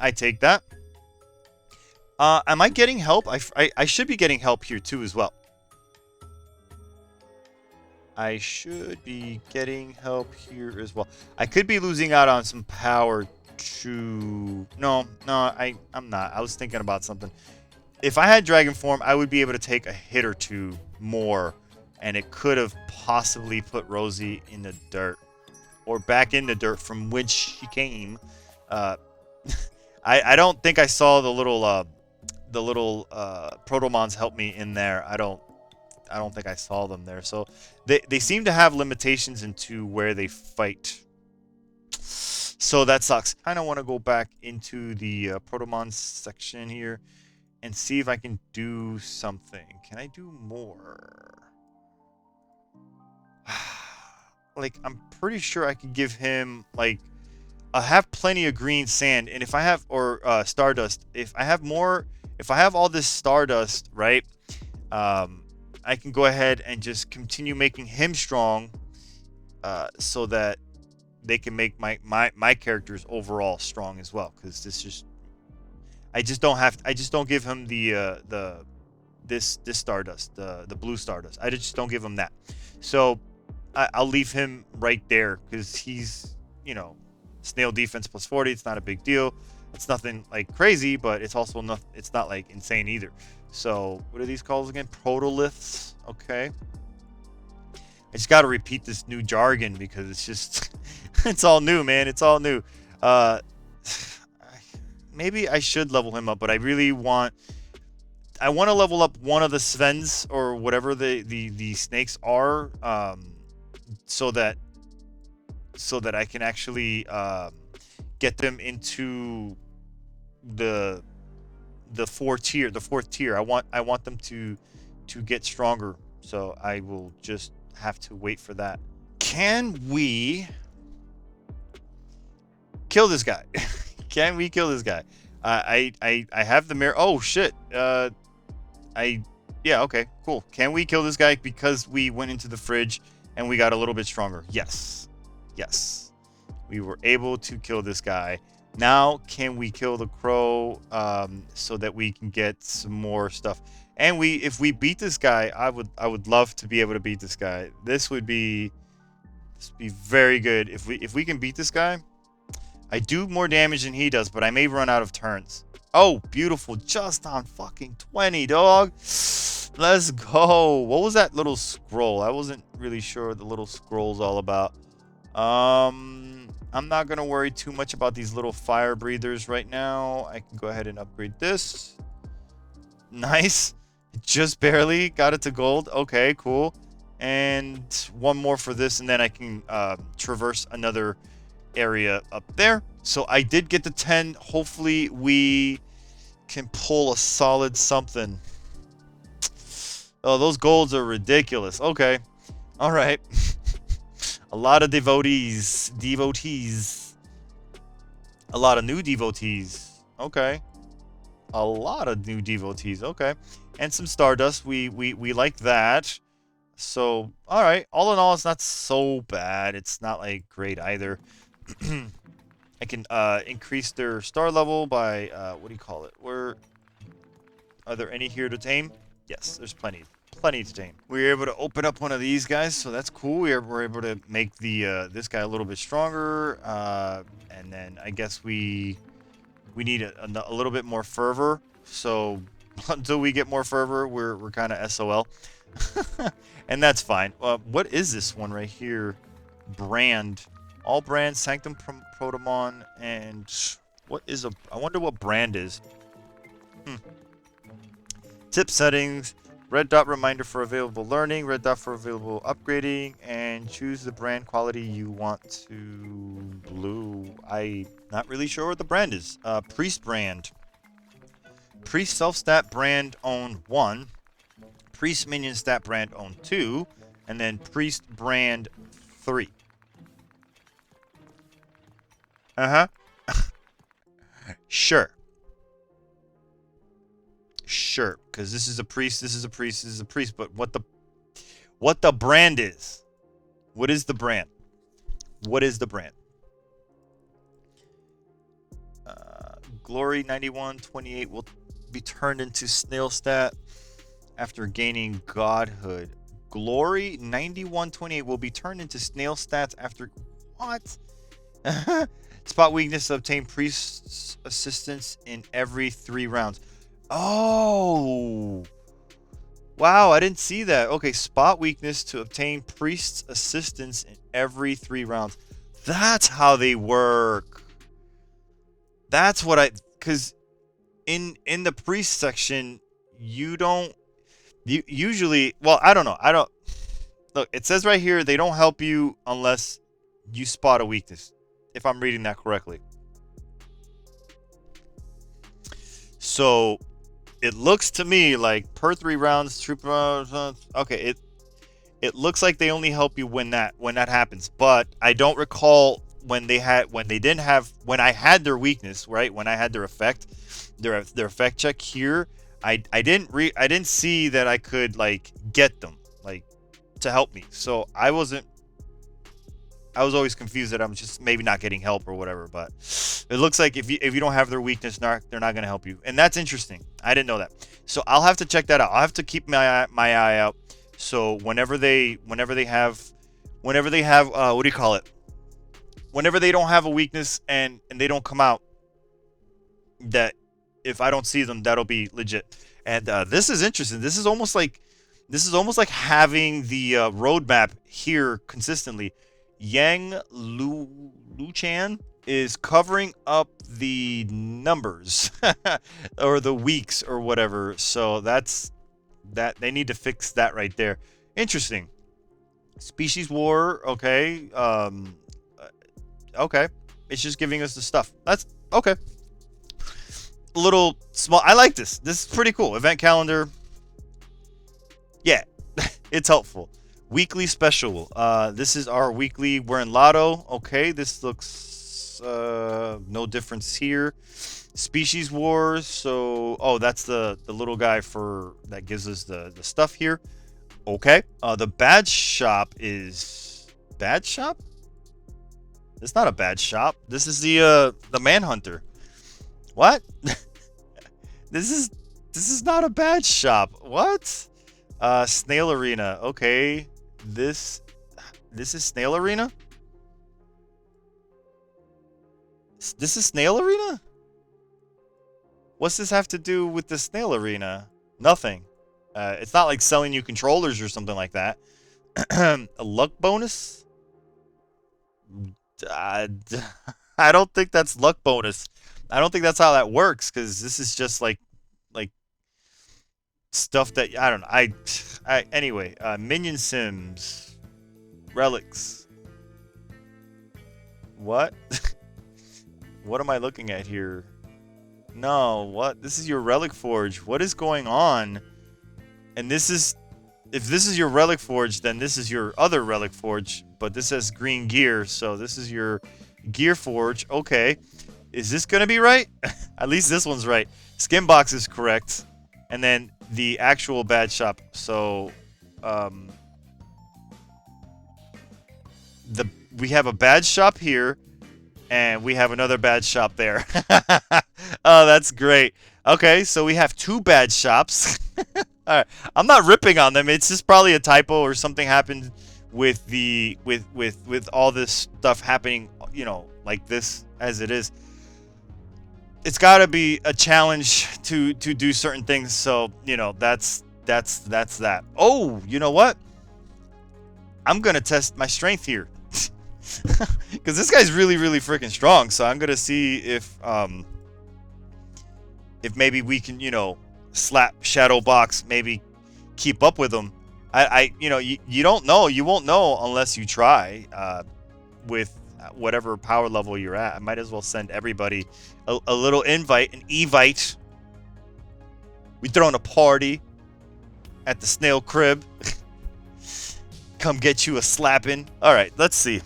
[SPEAKER 1] I take that. Am I getting help? I should be getting help here too as well. I should be getting help here as well. I could be losing out on some power to... No, I'm not. I was thinking about something. If I had dragon form, I would be able to take a hit or 2 more, and it could have possibly put Rosie in the dirt, or back in the dirt from which she came. I don't think I saw the little Protomons help me in there. I don't think I saw them there. So they seem to have limitations into where they fight. So that sucks. I kind of want to go back into the Protomon section here and see if I can do something. Can I do more? Like, I'm pretty sure I could give him, like, I have plenty of green sand, and if I have, or stardust, if I have more, if I have all this stardust, right, I can go ahead and just continue making him strong, so that they can make my characters overall strong as well. Because this just, I just don't give him this stardust, the blue stardust. I just don't give him that. So I'll leave him right there because he's, you know, snail defense plus 40. It's not a big deal. It's nothing like crazy, but it's also not, it's not like insane either. So what are these called again? Protoliths. Okay. I just got to repeat this new jargon because it's just, it's all new, man. It's all new. Maybe I should level him up, but I really want, I want to level up one of the Svens or whatever the snakes are, so that I can actually get them into the fourth tier. I want them to get stronger. So I will just have to wait for that. Can we kill this guy? Can we kill this guy? I have the mirror. Oh shit. Yeah, okay, cool. Can we kill this guy because we went into the fridge and we got a little bit stronger? Yes. Yes. We were able to kill this guy. Now, can we kill the crow so that we can get some more stuff? And if we beat this guy, I would love to be able to beat this guy. This would be very good if we can beat this guy. I do more damage than he does, but I may run out of turns. Oh, beautiful. Just on fucking 20, dog. Let's go. What was that little scroll? I wasn't really sure what the little scroll's all about. I'm not going to worry too much about these little fire breathers right now. I can go ahead and upgrade this. Nice. Just barely got it to gold. Okay, cool. And one more for this, and then I can traverse another area up there. So I did get the 10. Hopefully we can pull a solid something. Oh, those golds are ridiculous. Okay. All right. A lot of devotees. A lot of new devotees. Okay. A lot of new devotees. Okay. And some stardust. We like that. So, all right. All in all, it's not so bad. It's not like great either. I can increase their star level by what do you call it? Are there any here to tame? Yes, there's plenty to tame. We were able to open up one of these guys, so that's cool. We're able to make the this guy a little bit stronger, and then I guess we need a little bit more fervor. So until we get more fervor, we're kind of SOL, and that's fine. What is this one right here? Brand. All brands, Sanctum, Protomon, and what is I wonder what brand is. Tip settings, red dot reminder for available learning, red dot for available upgrading, and choose the brand quality you want to blue. I'm not really sure what the brand is. Priest brand. Priest self-stat brand own 1. Priest minion stat brand own 2. And then Priest brand 3. Uh-huh. Sure. Sure, because this is a priest, this is a priest, this is a priest, but what the brand is. What is the brand? What is the brand? Glory 9128 will be turned into Snail stat after gaining godhood. Glory 9128 will be turned into Snail stats after what? Spot weakness to obtain priest's assistance in every 3 rounds. Oh! Wow, I didn't see that. Okay, spot weakness to obtain priest's assistance in every 3 rounds. That's how they work. That's what because in the priest section, you usually, well, I don't know. Look, it says right here, they don't help you unless you spot a weakness, if I'm reading that correctly. So it looks to me like per 3 rounds, troop. Okay, it looks like they only help you when that happens. But I don't recall when I had their weakness, right? When I had their effect, their effect check here. I didn't see that I could like get them like to help me. So I was always confused that I'm just maybe not getting help or whatever, but it looks like if you don't have their weakness, they're not going to help you. And that's interesting. I didn't know that. So I'll have to check that out. I'll have to keep my eye out. So whenever they have what do you call it? Whenever they don't have a weakness and they don't come out, that if I don't see them, that'll be legit. And this is interesting. This is almost like having the roadmap here consistently. Yang Luchan is covering up the numbers or the weeks or whatever. So that they need to fix that right there. Interesting. Species war. Okay. Okay. It's just giving us the stuff. That's okay. A little small. I like this. This is pretty cool. Event calendar. Yeah, it's helpful. Weekly special. This is our weekly. We're in Lotto. Okay, this looks no difference here. Species wars. So, oh, that's the little guy that gives us the stuff here. Okay. The badge shop is badge shop. It's not a badge shop. This is the manhunter. What? This is not a badge shop. What? Snail arena. Okay. This is Snail arena? This is Snail Arena? What's this have to do with the Snail Arena? Nothing. It's not like selling you controllers or something like that. A luck bonus? I don't think that's luck bonus. I don't think that's how that works, because this is just like stuff that I don't know. Anyway, minion sims, relics. What? What am I looking at here? No, what? This is your relic forge. What is going on? And this is, if this is your relic forge, then this is your other relic forge. But this has green gear, so this is your gear forge. Okay, is this gonna be right? At least this one's right. Skin box is correct, and then the actual bad shop. So, we have a bad shop here, and we have another bad shop there. Oh, that's great. Okay, so we have 2 bad shops. All right, I'm not ripping on them. It's just probably a typo or something happened with the with all this stuff happening, you know, like this as it is. It's got to be a challenge to do certain things. So, you know, that's that. Oh, you know what? I'm going to test my strength here. Because this guy's really, really freaking strong. So I'm going to see if maybe we can, you know, slap Shadow Box, maybe keep up with him. You know, you don't know. You won't know unless you try with whatever power level you're at. I might as well send everybody a little invite, an evite. We throwing a party at the Snail crib. Come get you a slapping. All right, let's see.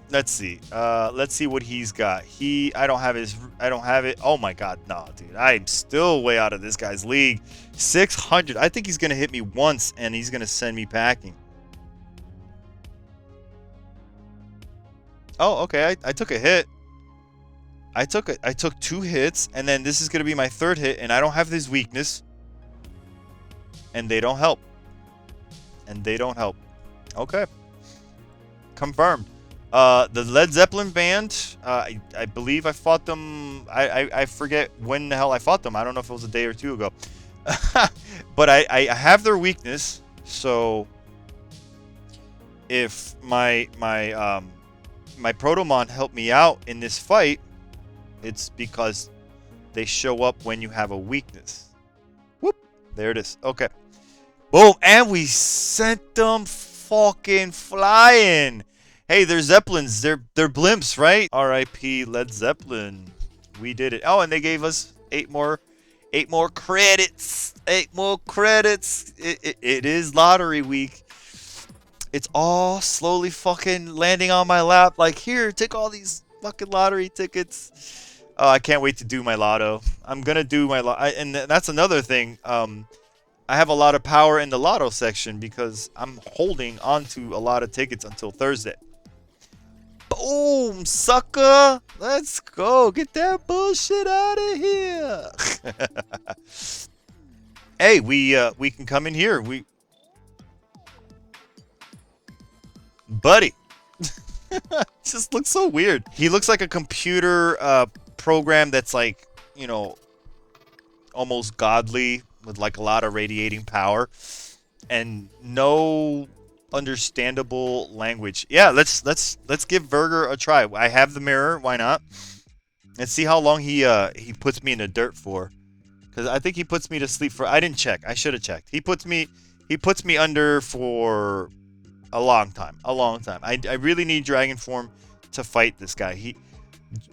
[SPEAKER 1] Let's see what he's got. I don't have it. Oh my god, no, dude. I'm still way out of this guy's league. 600. I think he's gonna hit me once and he's gonna send me packing. Oh, okay. I took a hit. I took 2 hits, and then this is gonna be my 3rd hit, and I don't have this weakness. And they don't help. Okay. Confirmed. The Led Zeppelin band, I believe I fought them. I forget when the hell I fought them. I don't know if it was a day or 2 ago. But I have their weakness, so if my Protomon helped me out in this fight, it's because they show up when you have a weakness. Whoop! There it is. Okay. Boom! And we sent them fucking flying. Hey, they're Zeppelins. They're blimps, right? R.I.P. Led Zeppelin. We did it. Oh, and they gave us 8 more credits. 8 more credits. It is lottery week. It's all slowly fucking landing on my lap. Like, here, take all these fucking lottery tickets. Oh, I can't wait to do my lotto. I'm gonna do my lotto, and that's another thing. I have a lot of power in the lotto section because I'm holding onto a lot of tickets until Thursday. Boom, sucker! Let's go. Get that bullshit out of here. Hey, we can come in here. Buddy. Just looks so weird. He looks like a computer program that's like, you know, almost godly with like a lot of radiating power and no understandable language. Yeah, let's give Verger a try. I have the mirror. Why not? Let's see how long he puts me in the dirt for. Because I think he puts me to sleep for. I didn't check. I should have checked. He puts me under for a long time. I really need dragon form to fight this guy.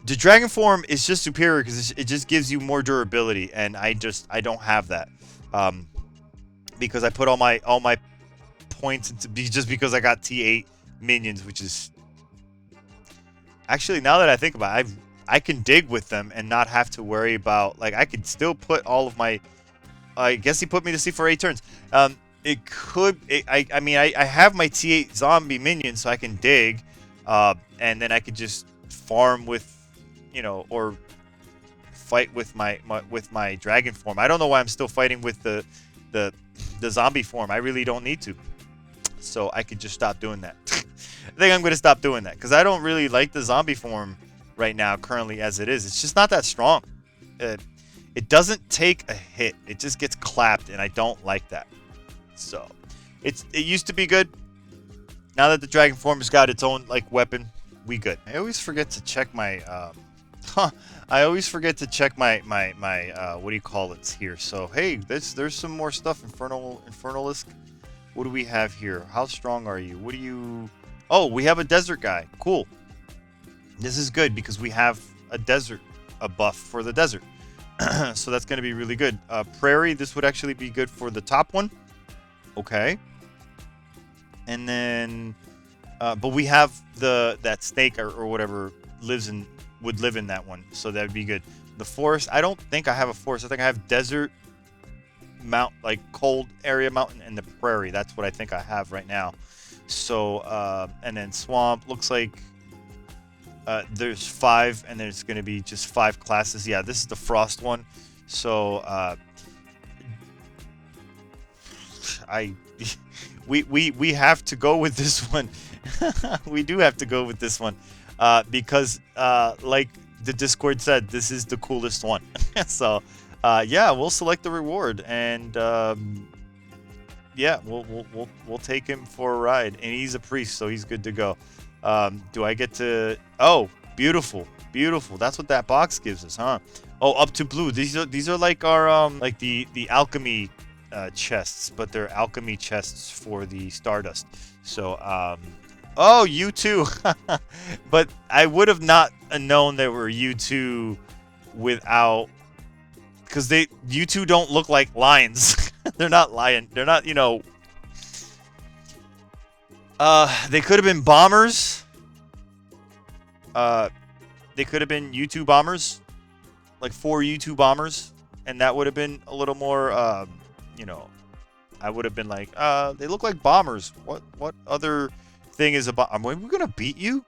[SPEAKER 1] The dragon form is just superior because it just gives you more durability, and I don't have that. Because I put all my points into just because I got T8 minions, which is actually, now that I think about it, I can dig with them and not have to worry about, like, I could still put all of my. I guess he put me to sleep for 8 turns. I mean, I have my T8 zombie minions, so I can dig, and then I could just farm with, you know, or fight with my dragon form. I don't know why I'm still fighting with the zombie form. I really don't need to, so I could just stop doing that. I think I'm going to stop doing that because I don't really like the zombie form right now, currently as it is. It's just not that strong. It doesn't take a hit. It just gets clapped, and I don't like that. So, it used to be good. Now that the Dragon Form has got its own like weapon, we good. I always forget to check my I always forget to check my what do you call it here. So hey, there's some more stuff. Infernalisk. What do we have here? How strong are you? What do you? Oh, we have a desert guy. Cool. This is good because we have a buff for the desert. So that's going to be really good. Prairie. This would actually be good for the top one. Okay. And then, but we have that snake or whatever would live in that one, so that would be good. The forest, I don't think I have a forest. I think I have desert, like cold area mountain, and the prairie. That's what I think I have right now. So, and then swamp looks like there's 5, and there's going to be just 5 classes. Yeah, this is the frost one. So, we have to go with this one. We do have to go with this one because like the Discord said, this is the coolest one. So yeah, we'll select the reward, and yeah, we'll take him for a ride. And he's a priest, so he's good to go. Do I get to? Oh, beautiful. That's what that box gives us, huh? Oh, up to blue. These are like our like the alchemy chests, but they're alchemy chests for the Stardust. So, oh, you too. But I would have not known they were you two without, because you two don't look like lions. They're not lion. They're not, you know. They could have been bombers. They could have been U2 bombers, like 4 U2 bombers, and that would have been a little more, you know, I would have been like, they look like bombers. What other thing is a bomb? Are we gonna beat you?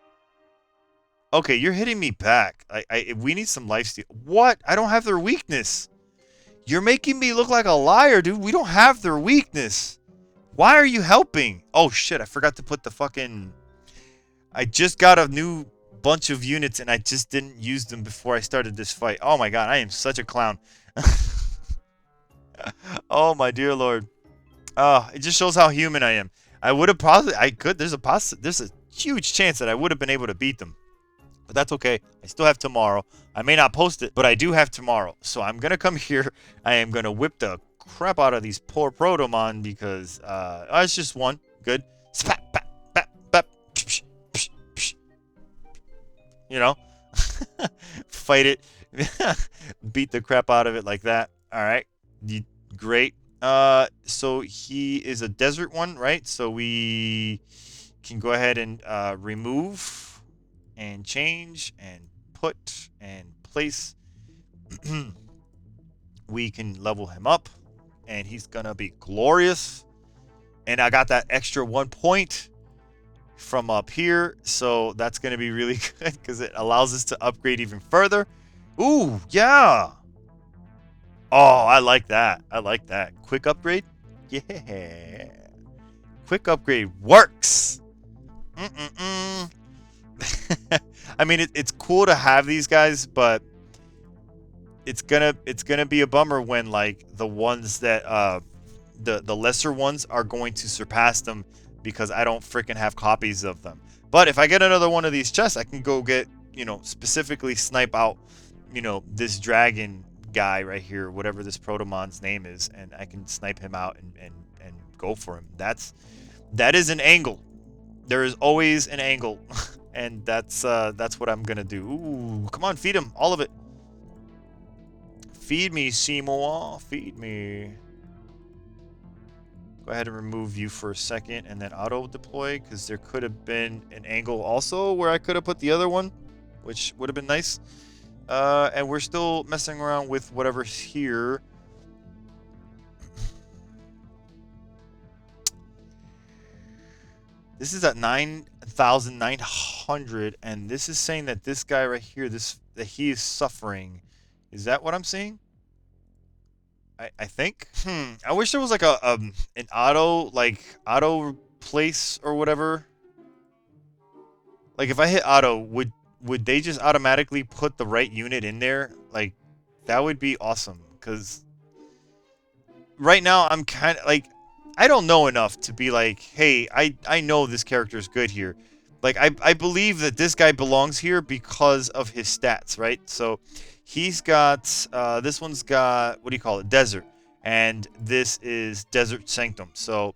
[SPEAKER 1] Okay, you're hitting me back. We need some lifesteal. What? I don't have their weakness. You're making me look like a liar, dude. We don't have their weakness. Why are you helping? Oh shit, I forgot to put the fucking... I just got a new bunch of units and I just didn't use them before I started this fight. Oh my god, I am such a clown. Oh my dear lord. It just shows how human I am. I would have there's a huge chance that I would have been able to beat them. But that's okay. I still have tomorrow. I may not post it, but I do have tomorrow. So I'm going to come here. I am going to whip the crap out of these poor Protomon because it's just one. Good. Spat, bat, bat, bat, psh, psh, psh. You know? Fight it. Beat the crap out of it like that. All right. Great. So he is a desert one, right? So we can go ahead and remove and change and put and place. We can level him up and he's gonna be glorious. And I got that extra 1 point from up here, so that's gonna be really good because it allows us to upgrade even further. Ooh, yeah. Oh, I like that. I like that. Quick upgrade? Yeah. Quick upgrade works. I mean, it's cool to have these guys, but it's gonna be a bummer when like the ones that the lesser ones are going to surpass them because I don't freaking have copies of them. But if I get another one of these chests, I can go get, you know, specifically snipe out, you know, this dragon guy right here, whatever this Protomon's name is, and I can snipe him out and go for him. That is an angle. There is always an angle. And that's what I'm gonna do. Ooh, come on, feed him, all of it. Feed me, Seymour. Feed me. Go ahead and remove you for a second, and then auto deploy, because there could have been an angle also where I could have put the other one, which would have been nice. And we're still messing around with whatever's here. This is at 9,900, and this is saying that this guy right here, that he is suffering. Is that what I'm seeing? I think. I wish there was like an auto place or whatever. Like if I hit auto, would would they just automatically put the right unit in there? Like, that would be awesome. Because right now, I'm kind of like, I don't know enough to be like, hey, I know this character is good here. Like, I believe that this guy belongs here because of his stats, right? So, he's got, this one's got, what do you call it? Desert. And this is Desert Sanctum. So,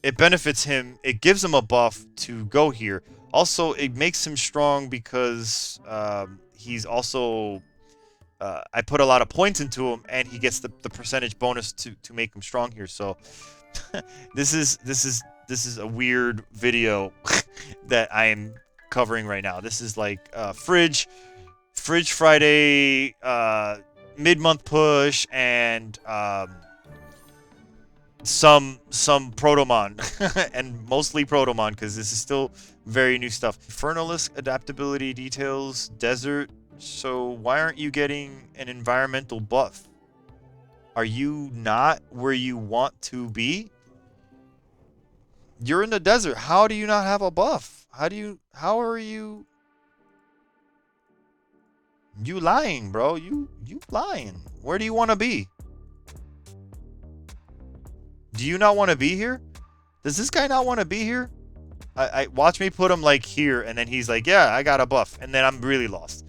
[SPEAKER 1] it benefits him. It gives him a buff to go here. Also, it makes him strong because he's also... I put a lot of points into him, and he gets the percentage bonus to make him strong here. So, this is a weird video that I am covering right now. This is like Fridge Friday, mid-month push, and some Protomon, and mostly Protomon because this is still very new stuff. Infernalist adaptability details, desert. So why aren't you getting an environmental buff? Are you not where you want to be? You're in the desert. How do you not have a buff? How are you lying, bro? You lying. Where do you want to be? Do you not want to be here? Does this guy not want to be here? I watch me put him like here, and then he's like, yeah, I got a buff, and then I'm really lost.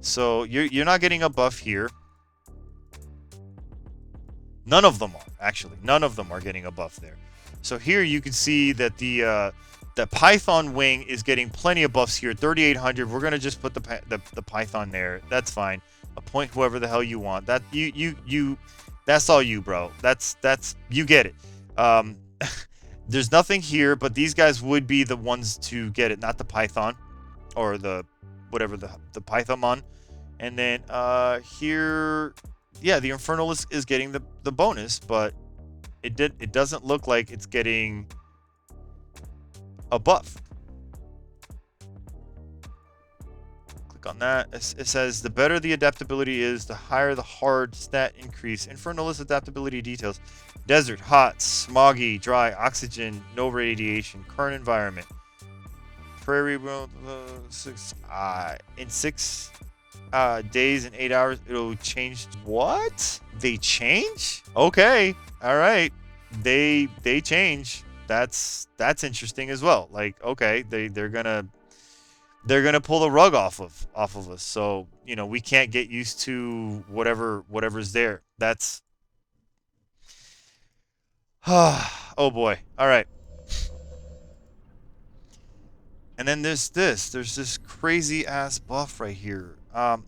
[SPEAKER 1] So you're not getting a buff here. None of them are, actually. None of them are getting a buff there. So here you can see that the Python wing is getting plenty of buffs here. 3,800. We're gonna just put the Python there. That's fine. Appoint whoever the hell you want. That you that's all you, bro. That's you get it. There's nothing here, but these guys would be the ones to get it, not the Python or the whatever the Pythomon. And then here, yeah, the Infernalist is getting the bonus, but it doesn't look like it's getting a buff. Click on that. It says the better the adaptability is, the higher the hard stat increase. Infernalist adaptability details: desert, hot, smoggy, dry, oxygen, no radiation, current environment. Prairie world, in 6 days and 8 hours it'll change. What? They change? Okay, all right. They change. That's interesting as well. Like, okay, they're gonna pull the rug off of us. So you know we can't get used to whatever's there. That's oh boy. All right. And then there's this crazy ass buff right here. I'm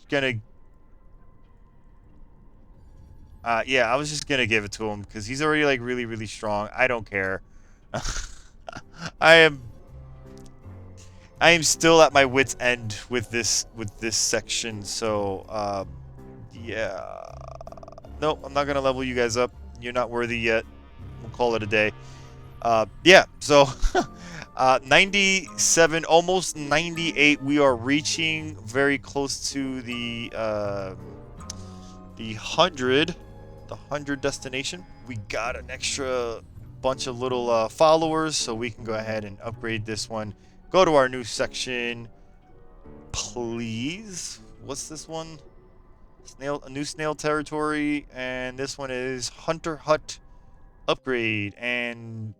[SPEAKER 1] gonna yeah, I was just gonna give it to him because he's already like really strong. I don't care. I am still at my wit's end with this section. So yeah, nope, I'm not gonna level you guys up. You're not worthy yet. We'll call it a day. Yeah, so 97, almost 98. We are reaching very close to the 100 destination. We got an extra bunch of little followers, so we can go ahead and upgrade this one. Go to our new section, please. What's this one? A new snail territory, and this one is Hunter Hut upgrade, and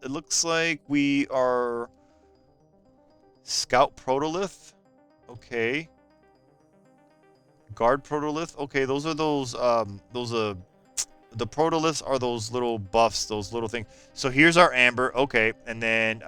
[SPEAKER 1] it looks like we are Scout Protolith. Okay. Guard Protolith. Okay, those are the Protoliths are those little buffs, those little things. So here's our Amber. Okay, and then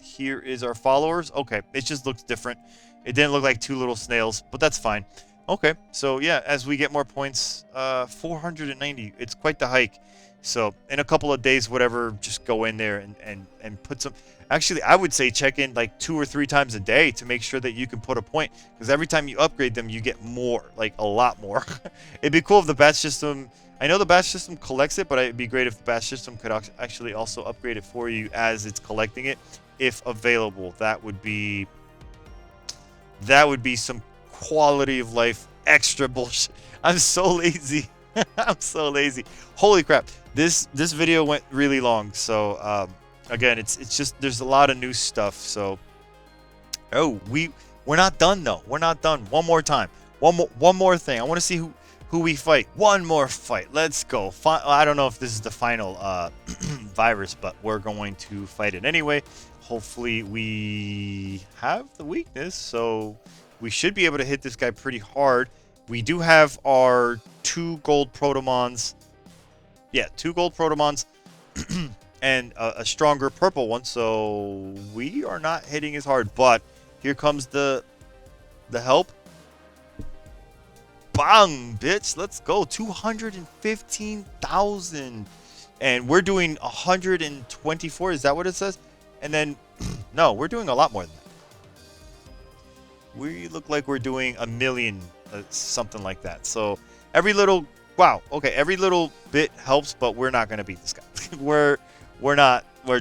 [SPEAKER 1] here is our followers. Okay, it just looks different. It didn't look like two little snails, but that's fine. Okay, so yeah, as we get more points, 490. It's quite the hike. So in a couple of days, whatever, just go in there and put some. Actually, I would say check in like 2 or 3 times a day to make sure that you can put a point. Because every time you upgrade them, you get more, like a lot more. It'd be cool if the batch system. I know the batch system collects it, but it'd be great if the batch system could actually also upgrade it for you as it's collecting it, if available. That would be some quality of life extra bullshit. I'm so lazy. I'm so lazy. Holy crap. This video went really long. So again, it's just there's a lot of new stuff. So Oh, we're not done though. We're not done. One more time. One more thing. I want to see who we fight. One more fight. Let's go. I don't know if this is the final virus, but we're going to fight it anyway. Hopefully we have the weakness, so we should be able to hit this guy pretty hard. We do have our 2 gold Protomons. Yeah, 2 gold Protomons and a stronger purple one, so we are not hitting as hard. But here comes the help. Bang, bitch. Let's go. 215,000. And we're doing 124. Is that what it says? And then, no, we're doing a lot more than that. We look like we're doing 1,000,000, something like that. So every little, wow, okay, every little bit helps, but we're not going to beat this guy. we're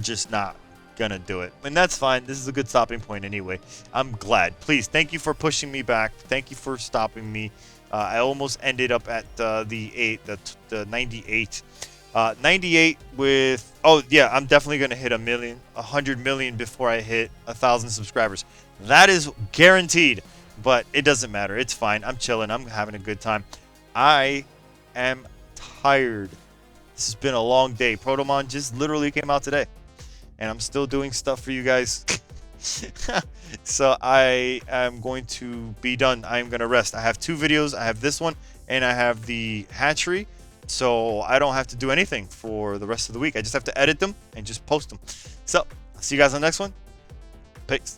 [SPEAKER 1] just not gonna do it, and that's fine. This is a good stopping point anyway. I'm glad. Please, thank you for pushing me back. Thank you for stopping me. I almost ended up at the 98. 98 with, oh yeah, I'm definitely gonna hit 100 million before I hit 1,000 subscribers. That is guaranteed, but it doesn't matter. It's fine. I'm chilling. I'm having a good time. I am tired. This has been a long day. Protomon just literally came out today, and I'm still doing stuff for you guys. So I am going to be done. I'm going to rest. I have 2 videos. I have this one, and I have the hatchery. So I don't have to do anything for the rest of the week. I just have to edit them and just post them. So I'll see you guys on the next one. Peace.